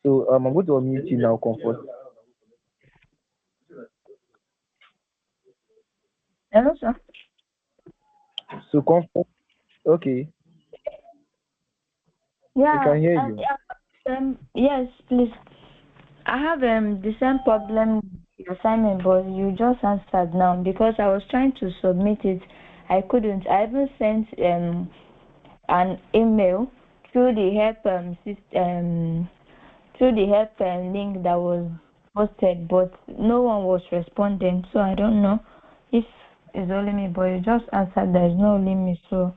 So I'm going to unmute you now, Comfort. Hello, sir. So Comfort. Okay, we Yeah, can hear you. yes, please. I have the same problem with the assignment, but you just answered now because I was trying to submit it. I couldn't. I even sent an email through the help link that was posted, but no one was responding. So I don't know if it's only me, but you just answered there is no limit. So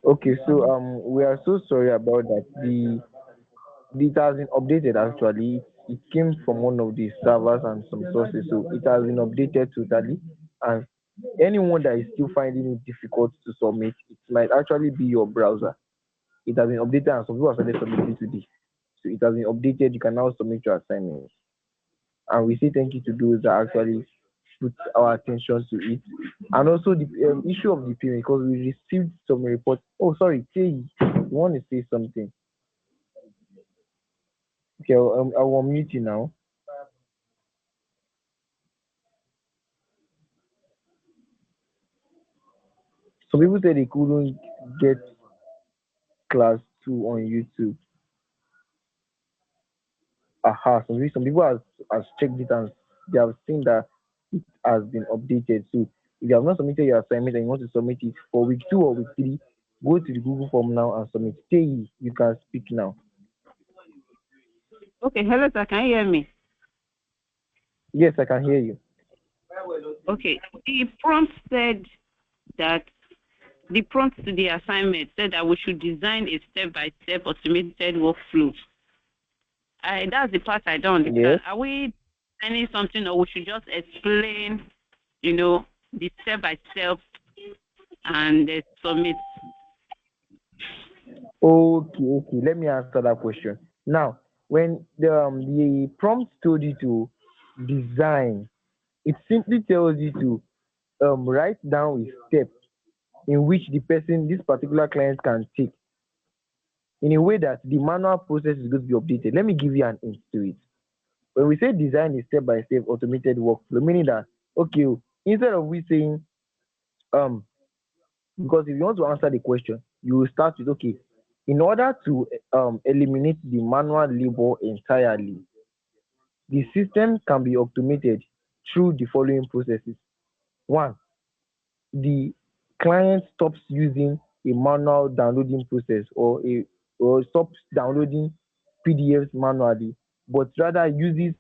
Okay, so we are so sorry about that. It has been updated actually. It came from one of the servers and some sources, so it has been updated totally. And anyone that is still finding it difficult to submit, it might actually be your browser. It has been updated, and some people have started submitting today. So it has been updated. You can now submit your assignments. And we say thank you to those that actually put our attention to it. And also the issue of the payment, because we received some reports. Oh, sorry, Tay, you want to say something? Okay, I'll unmute you now. Some people said they couldn't get class 2 on YouTube. Aha, some people has checked it and they have seen that it has been updated. So if you have not submitted your assignment and you want to submit it for week 2 or week 3, go to the Google form now and submit. Tay, you can speak now. Okay, hello sir, can you hear me? Yes, I can hear you. Okay, the prompt to the assignment said that we should design a step-by-step automated workflow. That's the part I don't understand. Yes. Are we designing something, or we should just explain, you know, the step by step and submit. Okay. Let me answer that question. Now, when the prompt told you to design, it simply tells you to write down a step in which this particular client can take in a way that the manual process is going to be updated. Let me give you an hint to it. When we say design is step by step automated workflow, meaning that okay, instead of we saying um because if you want to answer the question, you will start with okay, in order to eliminate the manual labor entirely, the system can be automated through the following processes. One, the client stops using a manual downloading process or stops downloading PDFs manually, but rather uses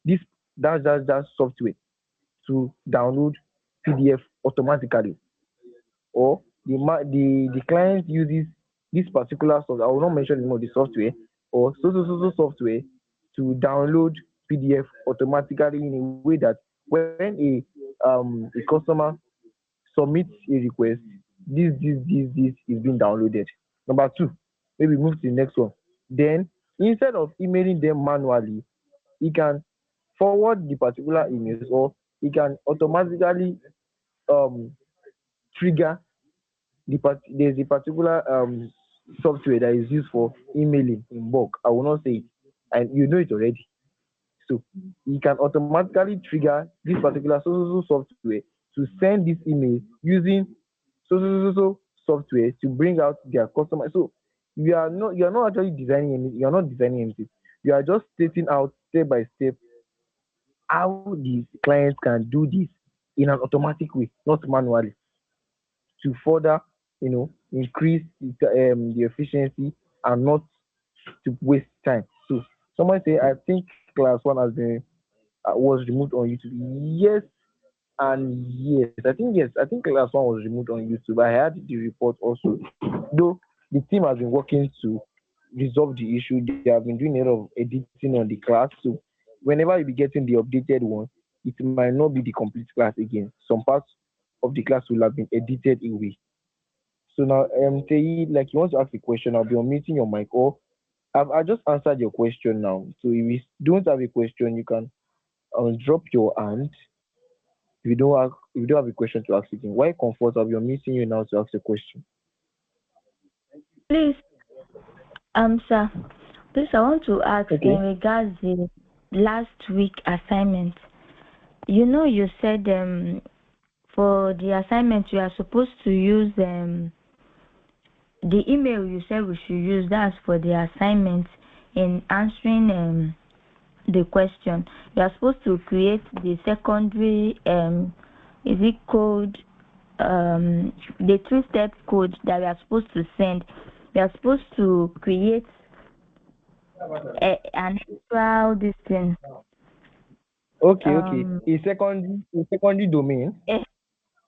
this that software to download PDF automatically, or the client uses this particular software. I will not mention the name of the software, or so software to download PDF automatically in a way that when a customer submit a request, this is being downloaded. Number two, maybe move to the next one. Then instead of emailing them manually, he can forward the particular emails, or he can automatically um trigger there's a particular software that is used for emailing in bulk. I will not say it, and you know it already. So you can automatically trigger this particular software to send this email using software to bring out their customer. So you are not actually designing anything. You are not designing anything. You are just stating out step by step how these clients can do this in an automatic way, not manually, to further increase the efficiency and not to waste time. So someone say I think class one has been was removed on YouTube. Yes and yes. I think yes. I think class one was removed on YouTube. I had the report also. Though the team has been working to resolve the issue, they have been doing a lot of editing on the class. So whenever you be getting the updated one, it might not be the complete class again. Some parts of the class will have been edited away. So now, Tayi, like you want to ask a question, I'll be unmuting your mic, or I just answered your question now. So if you don't have a question, you can drop your hand. If you don't have a question to ask again, why comfort? I'll be unmuting you now to ask a question. Please, sir, please, I want to ask in Okay. regards the last week assignment. You said for the assignment we are supposed to use the email you said we should use. That's for the assignment in answering the question. You are supposed to create the secondary is it code, the 3-step code that we are supposed to send. We are supposed to create an actual this thing. Okay. A secondary domain.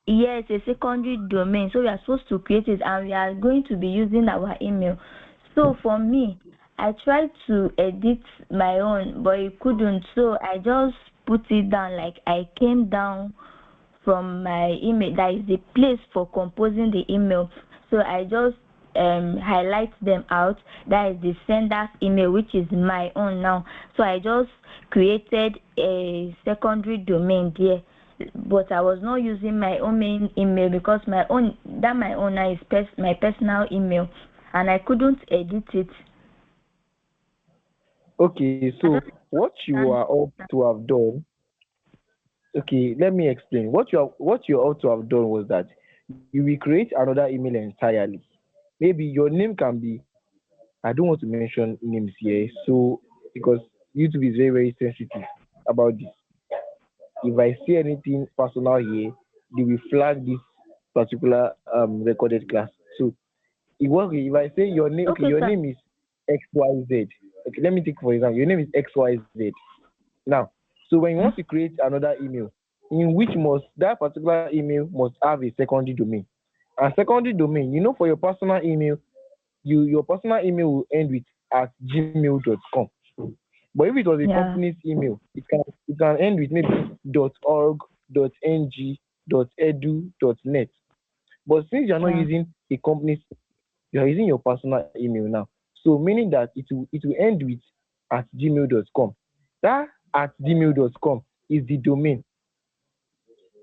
Yes, a secondary domain. So we are supposed to create it, and we are going to be using our email. So for me, I tried to edit my own, but it couldn't. So I just put it down. Like I came down from my email. That is the place for composing the email. So I just highlight them out. That is the sender's email, which is my own now. So I just created a secondary domain there, but I was not using my own main email because my own now is my personal email, and I couldn't edit it. Okay, I so don't what you are understand. up to have done. Okay, let me explain. What you ought to have done was that you will create another email entirely. Maybe your name can be, I don't want to mention names here, so because YouTube is very, very sensitive about this. If I say anything personal here, they will flag this particular recorded class. So if I say your name, okay, Okay, your sir. name is XYZ. Okay, let me take for example, your name is XYZ. Now, so when you want to create another email, in which must that particular email must have a secondary domain. And secondary domain, for your personal email, your personal email will end with at gmail.com. But if it was a Yeah. company's email, it can end with maybe .org, .ng, gov.edu.net. But since you're not Yeah. using a company's, you're using your personal email now. So meaning that it will end with at gmail.com. That at gmail.com is the domain.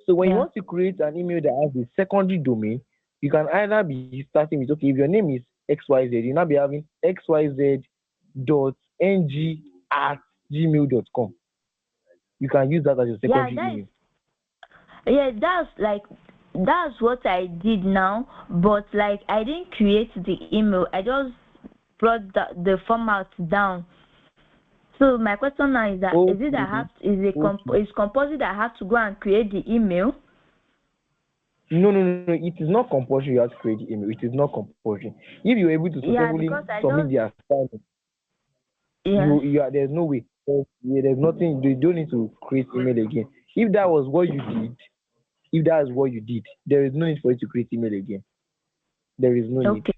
So when you Yeah. want to create an email that has a secondary domain, you can either be starting with, okay, if your name is XYZ, you now be having xyz.ng at gmail.com. You can use that as your Yeah, secondary email. that's like that's what I did now, but like I didn't create the email. I just brought the format down. So my question now is that is it that I Okay, have is compulsory that I have to go and create the email? no, no, no, no. It is not compulsory you have to create the email. It is not compulsory. If you're able to Yeah, successfully because I submit just the assignment, yes. there's no way. There's nothing. You don't need to create email again. If that was what you did, if that is what you did, there is no need for you to create email again. There is no need. Okay.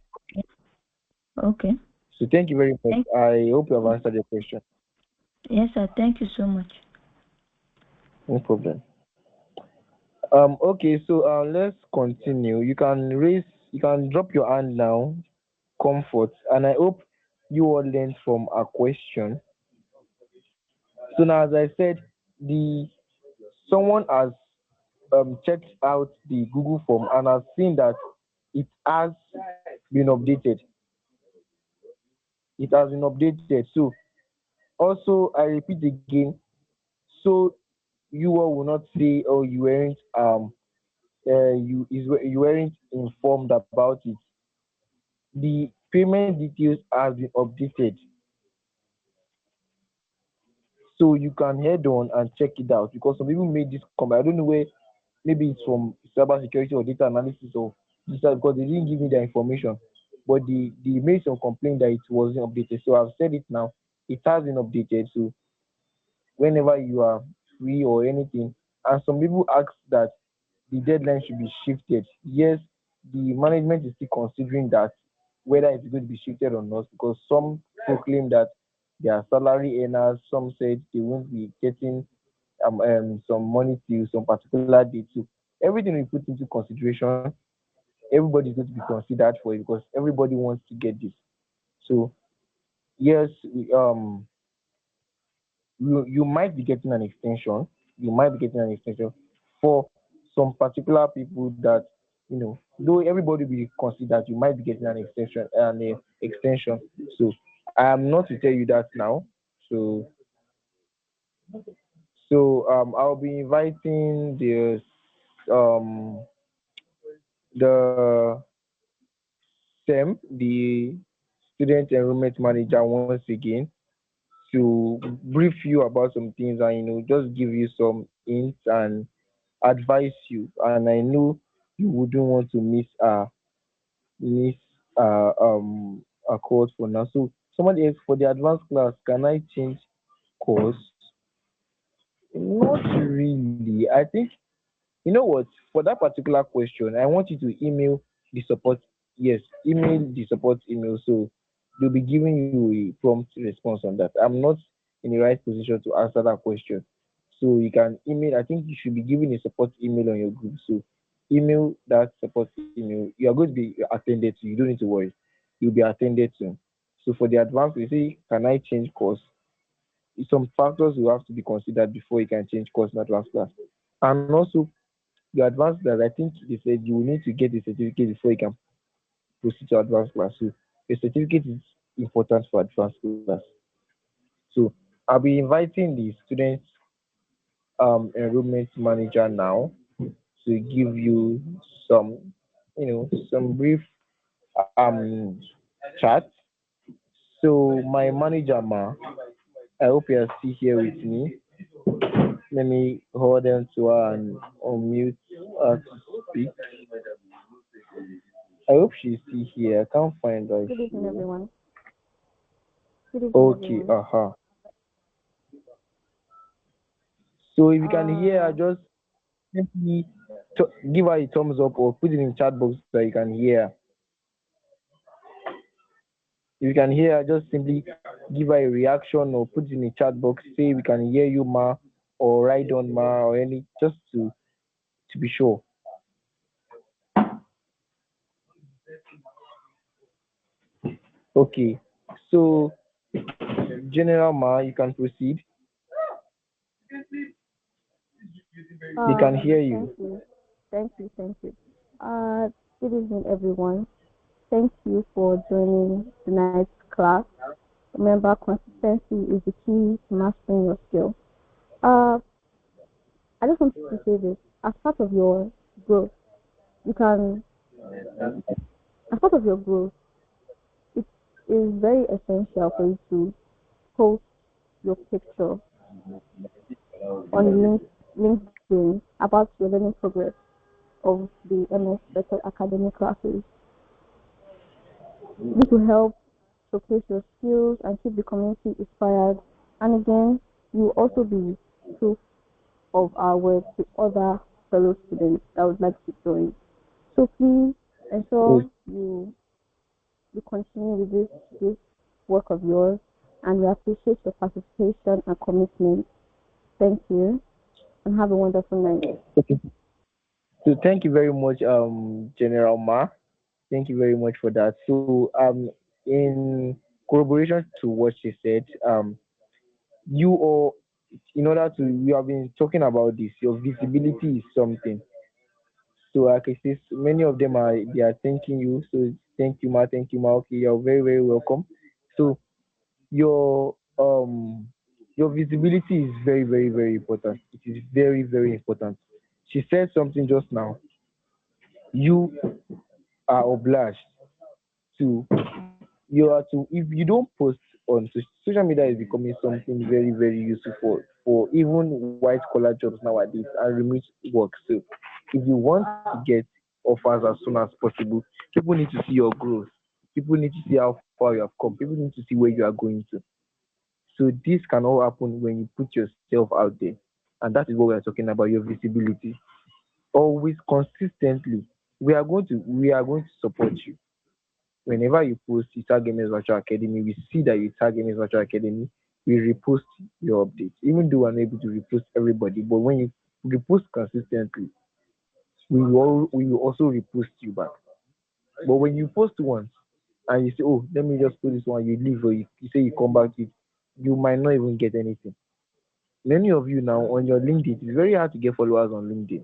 Okay. So thank you very much. Thank I hope you have answered your question. yes, sir. Thank you so much. No problem. Okay, so let's continue. You can drop your hand now, comfort, and I hope you all learned from our question. So now, as I said, the someone has checked out the Google form and has seen that it has been updated. It has been updated. So also, I repeat again, so you all will not say, "Oh, you weren't informed about it." The payment details has been updated, so you can head on and check it out because some people made this comment. I don't know where, maybe it's from cyber security or data analysis or this because they didn't give me the information, but they made some complaint that it wasn't updated. So I've said it now. It has been updated. So whenever you are free or anything, and some people ask that the deadline should be shifted. Yes, the management is still considering that whether it's going to be shifted or not because some proclaim that they are salary earners, some said they won't be getting some money till some particular date. So everything we put into consideration, everybody is going to be considered for it because everybody wants to get this. So yes, you might be getting an extension. You might be getting an extension for some particular people that though everybody will consider that you might be getting an extension. So I am not to tell you that now. So I'll be inviting um the SEM, the student enrollment manager, once again to brief you about some things and just give you some hints and advise you. And I know you wouldn't want to miss a course for now. So somebody else for the advanced class, can I change course? Not really. I think you know what? For that particular question, I want you to email the support. Yes, email the support email. So they'll be giving you a prompt response on that. I'm not in the right position to answer that question. So you can email. I think you should be given a support email on your group. So email that support email. You are going to be attended to. You don't need to worry. You'll be attended to. So for the advanced, you say, can I change course? Some factors will have to be considered before you can change course in advanced class. And also your advanced class, I think they said you will need to get a certificate before you can proceed to advanced class. So a certificate is important for advanced class. So I'll be inviting the student enrollment manager now to give you some, some brief um chat. So my manager ma, I hope you are still here with me. Let me hold on to her and unmute her to speak. I hope she's still here. I can't find her. Good evening, Issue. everyone. Good evening, Okay, everyone. So if you can hear her, Uh, just simply give her a thumbs up or put it in chat box so you can hear. If you can hear her, just simply give her a reaction or put it in the chat box. Say we can hear you, ma, or write on ma, or any just to to be sure. Okay. So, General Ma, you can proceed. They can hear Thank you. you. Thank you. Thank you. Good evening, everyone. Thank you for joining tonight's class. Remember, consistency is the key to mastering your skill. Uh, I just wanted to say this. As part of your growth, you can, as part of your growth, it is very essential for you to post your picture on LinkedIn about your learning progress of the MS Better Academy classes. This will help showcase your skills and keep the community inspired. And again, you will also be proof of our work to other fellow students that would like to join. So please ensure you continue with this work of yours, and we appreciate your participation and commitment. Thank you, and have a wonderful night. Okay. So thank you very much, General Ma. Thank you very much for that. So in corroboration to what she said, you all, in order to, we have been talking about this. Your visibility is something. So I can say many of them are, they are thanking you. So thank you, Ma. Okay, you're very very welcome. So your your visibility is very very very important. It is very very important. She said something just now. You are obliged to, you are to, if you don't post on social media is becoming something very very useful for even white collar jobs nowadays and remote work. So if you want to get offers as soon as possible, people need to see your growth, people need to see how far you have come, people need to see where you are going to. So this can all happen when you put yourself out there, and that is what we are talking about, your visibility. Always consistently, we are going to support you. Whenever you post, you tag MS Virtual Academy, we see that you tag MS Virtual Academy, we repost your updates. Even though we're unable to repost everybody, but when you repost consistently, we will also repost you back. But when you post once and you say, oh, let me just post this one, you leave or you say you come back to it, you might not even get anything. Many of you now on your LinkedIn, it's very hard to get followers on LinkedIn.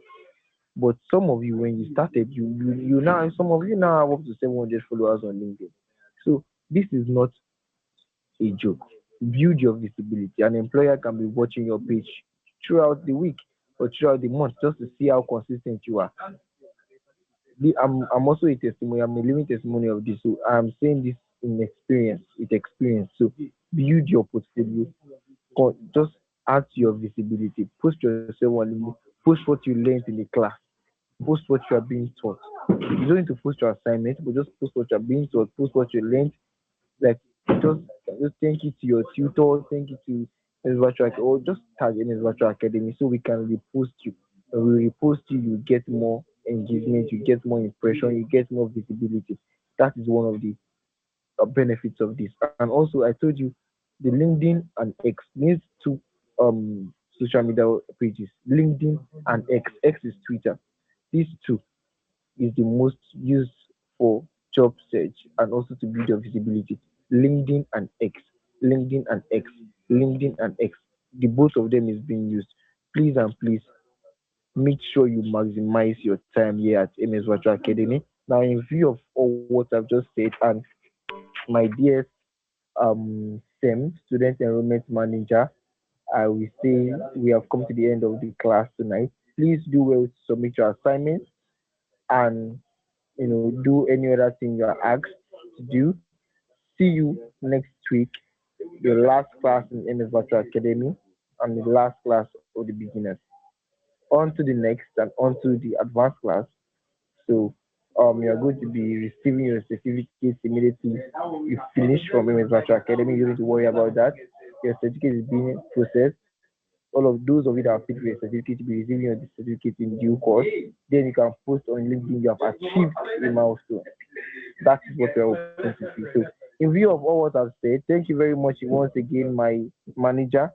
But some of you, when you started, you now, some of you now have up to 700 followers on LinkedIn. So this is not a joke. Build your visibility. An employer can be watching your page throughout the week or throughout the month just to see how consistent you are. I'm also a testimony. I'm a living testimony of this. So I'm saying this in experience, with experience. So build your portfolio. Just add to your visibility. Post yourself on LinkedIn. Post what you learned in the class. Post what you are being taught. You don't need to post your assignment, but just post what you are being taught. Post what you learned. Like just just thank you to your tutor, thank you to his virtual or just tag in his virtual academy so we can repost you. When we repost you, you get more engagement, you get more impression, you get more visibility. That is one of the benefits of this. And also, I told you the LinkedIn and X needs two social media pages. LinkedIn and X. X is Twitter. These two is the most used for job search and also to build your visibility. LinkedIn and X, LinkedIn and X, LinkedIn and X. The both of them is being used. Please and please make sure you maximize your time here at MS Virtual Academy. Now, in view of all what I've just said, and my dear SEM, Student Enrollment Manager, I will say we have come to the end of the class tonight. Please do well to submit your assignments and do any other thing you are asked to do. See you next week, the last class in MS Virtual Academy and the last class of the beginners. On to the next and on to the advanced class. So you're going to be receiving your certificates immediately you finish from MS Virtual Academy. You don't need to worry about that. Your certificate is being processed. All of those of you that have paid for your certificate to be receiving your certificate in due course. Then you can post on LinkedIn you have achieved a milestone. That is what we're hoping to see. So, in view of all what I've said, thank you very much once again, my manager,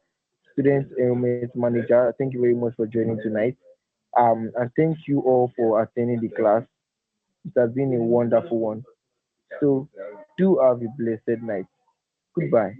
student enrollment manager. Thank you very much for joining tonight. And thank you all for attending the class. It has been a wonderful one. So do have a blessed night. Goodbye.